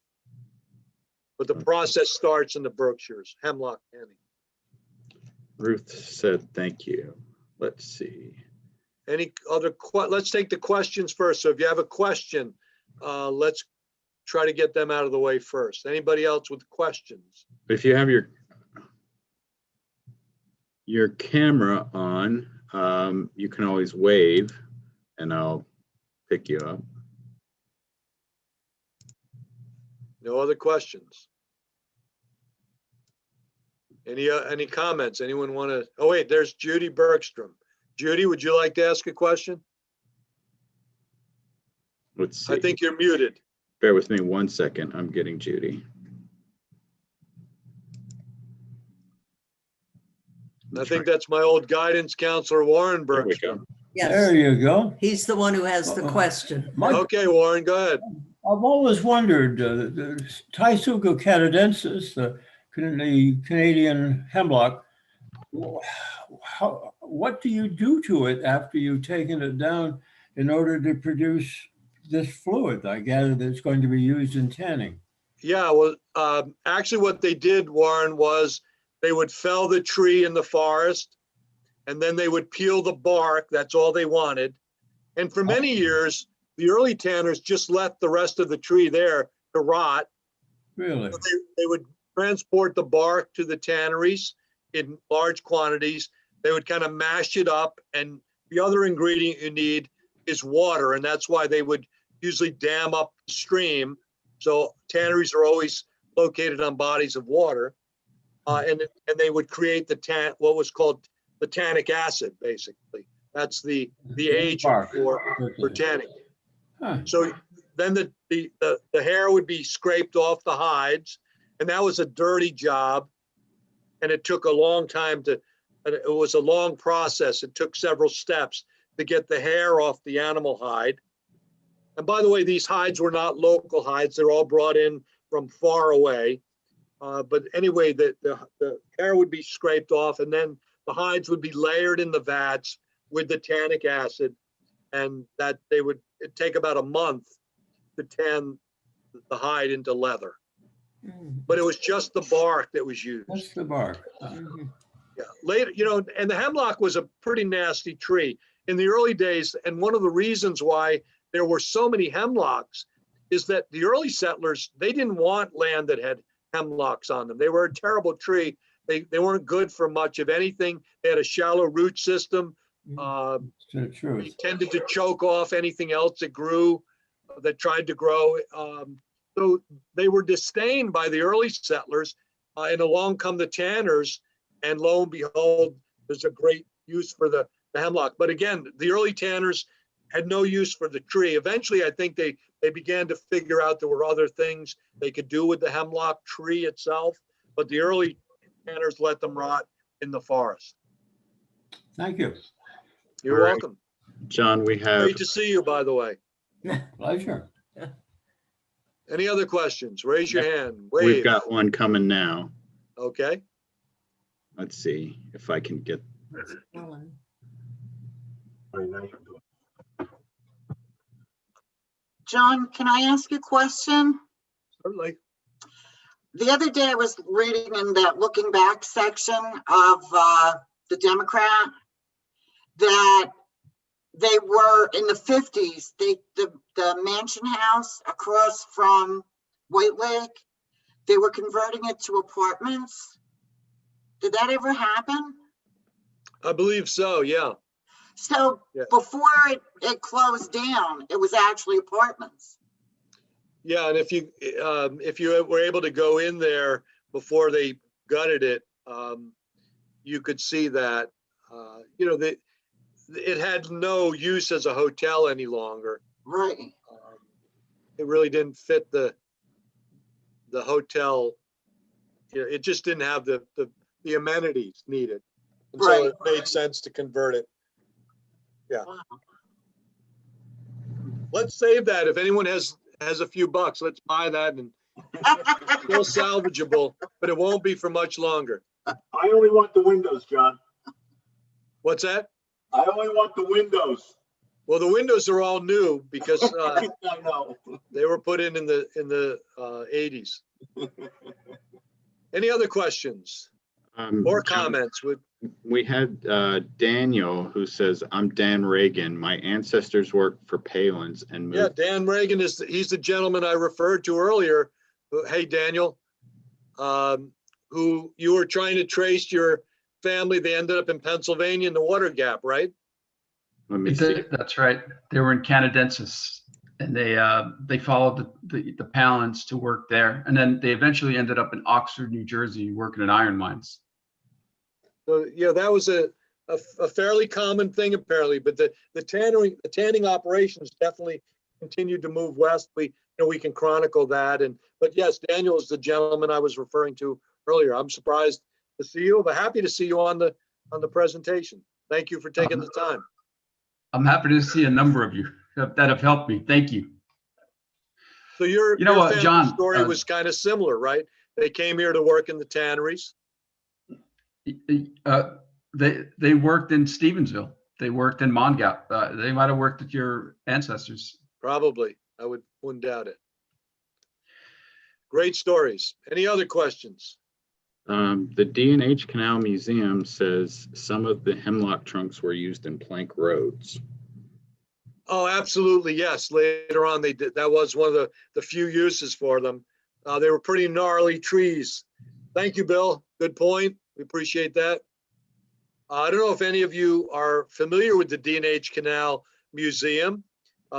But the process starts in the Berkshires, hemlock tanning. Ruth said, thank you. Let's see. Any other, let's take the questions first. So if you have a question, let's try to get them out of the way first. Anybody else with questions? If you have your camera on, you can always wave and I'll pick you up. No other questions? Any comments? Anyone want to? Oh wait, there's Judy Bergstrom. Judy, would you like to ask a question? Let's see. I think you're muted. Bear with me 1 second. I'm getting Judy. I think that's my old guidance counselor, Warren Bergstrom. Yes, There you go. he's the one who has the question. Okay, Warren, go ahead. I've always wondered, the Taisuga canadensis, the Canadian hemlock, what do you do to it after you've taken it down in order to produce this fluid? I gather that it's going to be used in tanning. Yeah, well, actually what they did, Warren, was they would fell the tree in the forest and then they would peel the bark. That's all they wanted. And for many years, the early tanners just left the rest of the tree there to rot. Really? So they would transport the bark to the tanneries in large quantities. They would kind of mash it up, and the other ingredient you need is water, and that's why they would usually dam up the stream. So tanneries are always located on bodies of water, and they would create what was called the tannic acid, basically. That's the agent for tanning. Huh. So then the hair would be scraped off the hides, and that was a dirty job, and it took a long time it was a long process. It took several steps to get the hair off the animal hide. And by the way, these hides were not local hides. They're all brought in from far away. But anyway, the hair would be scraped off, and then the hides would be layered in the vats with the tannic acid, and that it'd take about a month to tan the hide into leather. But it was just the bark that was used. That's the bark. Yeah, later, and the hemlock was a pretty nasty tree in the early days. And one of the reasons why there were so many hemlocks is that the early settlers, they didn't want land that had hemlocks on them. They were a terrible tree. They weren't good for much of anything. They had a shallow root system. They tended to choke off anything else that grew, that tried to grow. So they were disdained by the early settlers, and along come the tanners, and lo and behold, there's a great use for the hemlock. But again, the early tanners had no use for the tree. Eventually, I think they began to figure out there were other things they could do with the hemlock tree itself, but the early tanners let them rot in the forest. Thank you. You're All right. welcome. John, we have, Great to see you, by the way. Pleasure. Any other questions? Raise your hand. we've Wave. got one coming now. Okay. Let's see if I can get, John, can I ask you a question? Certainly. The other day I was reading in that looking back section of the Democrat that they were in the 50s, the mansion house across from White Lake, they were converting it to apartments. Did that ever happen? I believe so, yeah. So Yeah. before it closed down, it was actually apartments. Yeah, and if you were able to go in there before they gutted it, you could see that, it had no use as a hotel any longer. Right. It really didn't fit the hotel. It just didn't have the amenities needed. And so it made sense to convert it. Yeah. Wow. Let's save that. If anyone has a few bucks, let's buy that, and still salvageable, but it won't be for much longer. I only want the windows, John. What's that? I only want the windows. Well, the windows are all new because I know. they were put in the 80s. Any other questions or John, comments? we had Daniel who says, I'm Dan Reagan. My ancestors worked for Palins and Yeah, moved. Dan Reagan he's the gentleman I referred to earlier. Hey, Daniel, who you were trying to trace your family. They ended up in Pennsylvania in the Water Gap, right? Let me see. That's right. They were in Canadensis, and they followed the Palins to work there, and then they eventually ended up in Oxford, New Jersey, working in iron mines. So yeah, that was a fairly common thing apparently, but the tanning operations definitely continued to move west. We can chronicle that, but yes, Daniel is the gentleman I was referring to earlier. I'm surprised to see you, but happy to see you on the presentation. Thank you for taking the time. I'm happy to see a number of you that have helped me. Thank you. So your family John, story was kind of similar, right? They came here to work in the tanneries. They worked in Stevensville. They worked in Mongap. They might have worked with your ancestors. Probably. I wouldn't doubt it. Great stories. Any other questions? The D&H Canal Museum says some of the hemlock trunks were used in plank roads. Oh, absolutely. Yes. Later on, they did. That was one of the few uses for them. They were pretty gnarly trees. Thank you, Bill. Good point. We appreciate that. I don't know if any of you are familiar with the D&H Canal Museum.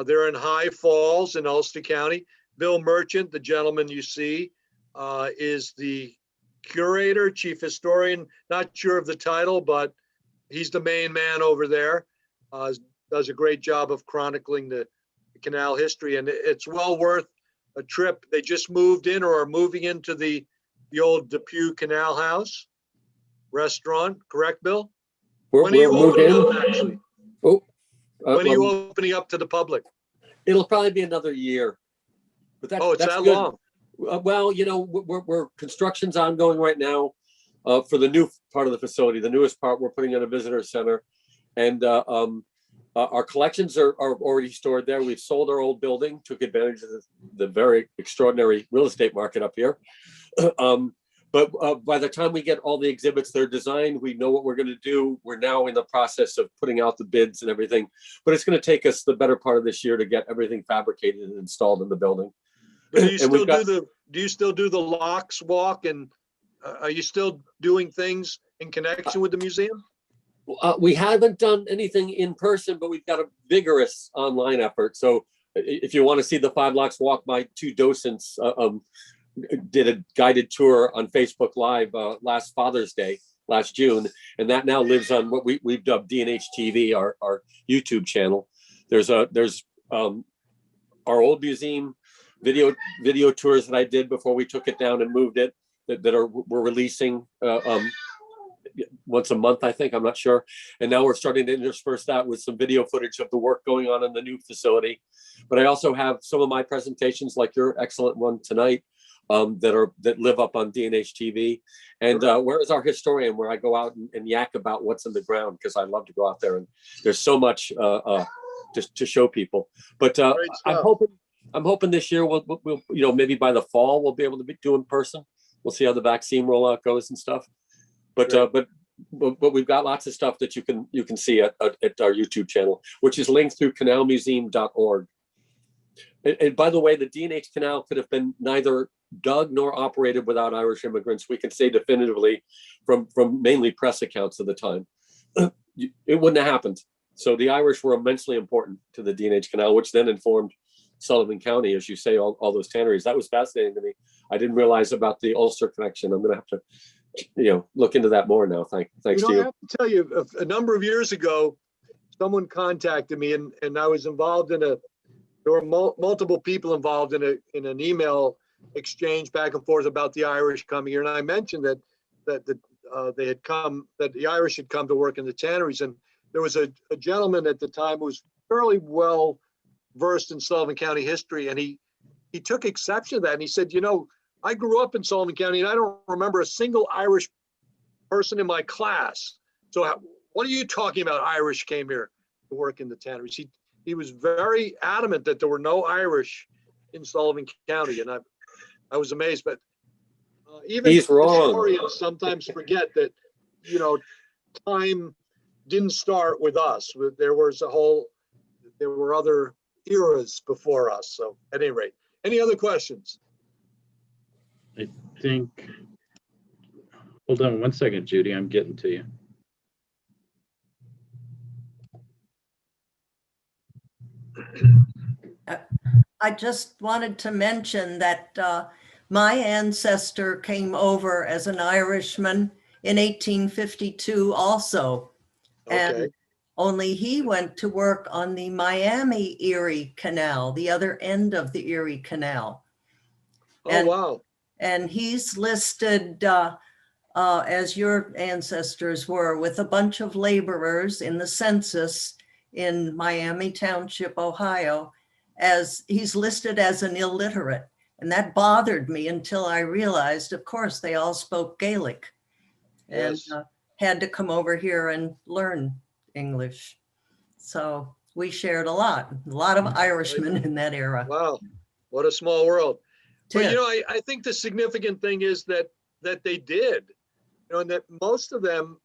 They're in High Falls in Ulster County. Bill Merchant, the gentleman you see, is the curator, chief historian. Not sure of the title, but he's the main man over there. Does a great job of chronicling the canal history, and it's well worth a trip. They just moved in or are moving into the old Depew Canal House restaurant, correct, Bill? When are you opening up, actually? Oh, When are you opening up to the public? it'll probably be another year. But Oh, it's that's that good. long. Well, we're construction's ongoing right now for the new part of the facility. The newest part, we're putting in a visitor center, and our collections are already stored there. We've sold our old building, took advantage of the very extraordinary real estate market up here. But by the time we get all the exhibits that are designed, we know what we're going to do. We're now in the process of putting out the bids and everything. But it's going to take us the better part of this year to get everything fabricated and installed in the building. But do you And we've still do the locks walk, and are you still doing things in connection with the museum? We haven't done anything in person, but we've got a vigorous online effort. So if you want to see the 5 Locks Walk, my 2 docents did a guided tour on Facebook Live last Father's Day, last June, and that now lives on what we've dubbed D&H TV, our YouTube channel. There's our old museum video tours that I did before we took it down and moved it we're releasing once a month, I think, I'm not sure. And now we're starting to intersperse that with some video footage of the work going on in the new facility. But I also have some of my presentations, like your excellent one tonight, that live up on D&H TV. And Where is Our Historian, where I go out and yak about what's in the ground, because I love to go out there and there's so much to show people. But I'm hoping this year we'll maybe by the fall we'll be able to do in person. We'll see how the vaccine rollout goes and stuff. But we've got lots of stuff that you can see at our YouTube channel, which is linked through canalmuseum.org. And by the way, the D&H Canal could have been neither dug nor operated without Irish immigrants. We can say definitively from mainly press accounts of the time. It wouldn't have happened. So the Irish were immensely important to the D&H Canal, which then informed Sullivan County, as you say, all those tanneries. That was fascinating to me. I didn't realize about the Ulster connection. I'm going to have to look into that more now. Thanks to you. I have to tell you, a number of years ago, someone contacted me, and I was involved in there were multiple people involved in an email exchange back and forth about the Irish coming here. And I mentioned that the Irish had come to work in the tanneries. And there was a gentleman at the time who was fairly well versed in Sullivan County history. And he took exception to that. And he said, I grew up in Sullivan County and I don't remember a single Irish person in my class. So what are you talking about? Irish came here to work in the tanneries. He was very adamant that there were no Irish in Sullivan County. And I was amazed, but even historians sometimes forget that, time didn't start with us. There were other eras before us. So at any rate, any other questions? I think, hold on one second, Judy, I'm getting to you. I just wanted to mention that my ancestor came over as an Irishman in 1852 also. Okay. And only he went to work on the Miami-Erie Canal, the other end of the Erie Canal. Oh, wow. And he's listed as your ancestors were, with a bunch of laborers in the census in Miami Township, Ohio, as he's listed as an illiterate. And that bothered me until I realized, of course, they all spoke Gaelic and had to come over here and learn English. So we shared a lot of Irishmen in that era. Wow, what a small world. But I think the significant thing is that they did, and that most of them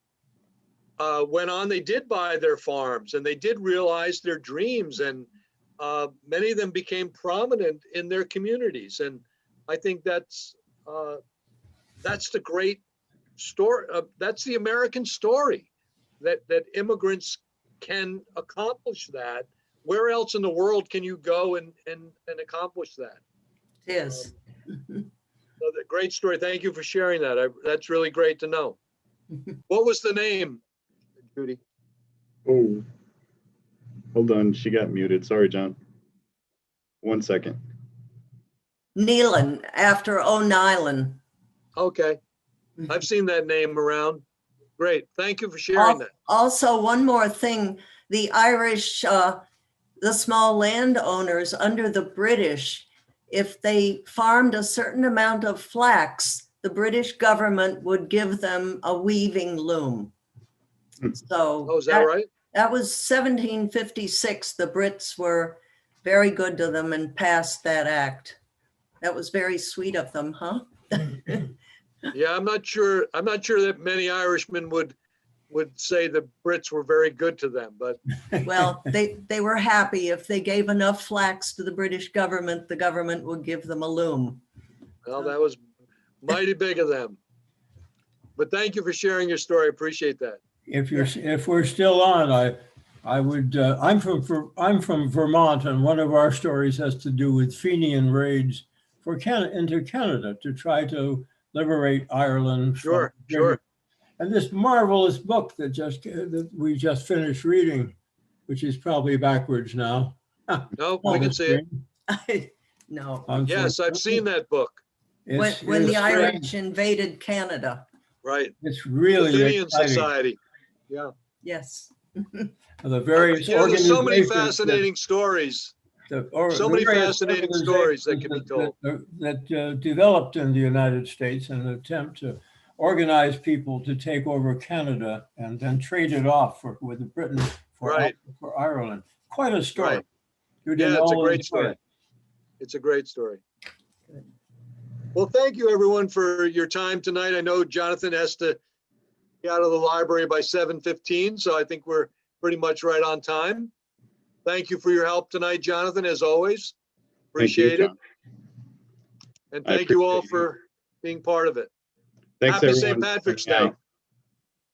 went on, they did buy their farms and they did realize their dreams, and many of them became prominent in their communities. And I think that's the great story. That's the American story, that immigrants can accomplish that. Where else in the world can you go and accomplish that? It is. So the great story. Thank you for sharing that. That's really great to know. What was the name, Judy? Oh, hold on. She got muted. Sorry, John. 1 second. Nealon, after O'Neilan. Okay. I've seen that name around. Great. Thank you for sharing that. Also, one more thing. The Irish, the small landowners under the British, if they farmed a certain amount of flax, the British government would give them a weaving loom. So is that right? That was 1756. The Brits were very good to them and passed that act. That was very sweet of them, huh? Yeah, I'm not sure that many Irishmen would say the Brits were very good to them, but Well, they were happy. If they gave enough flax to the government would give them a loom. well, that was mighty big of them. But thank you for sharing your story. Appreciate that. If we're still on, I would, I'm from Vermont, and one of our stories has to do with Fenian raids into Canada to try to liberate Ireland. Sure, sure. And this marvelous book that we just finished reading, which is probably backwards now. No, we can see it. No. Yes, I've seen that book. When the Irish invaded Canada. Right. It's really The Fenian exciting. Society. Yeah. Yes. The various There's so many organizations fascinating stories. So many fascinating stories that can be told. That developed in the United States in an attempt to organize people to take over Canada and then trade it off with Britain for Ireland. Quite a story. Right. Yeah, it's a great story. It's a great story. Well, thank you everyone for your time tonight. I know Jonathan has to be out of the library by 7:15, so I think we're pretty much right on time. Thank you for your help tonight, Jonathan, as always. Appreciate it. And thank you all for being part of it. Thanks, Happy everyone. St. Patrick's Day.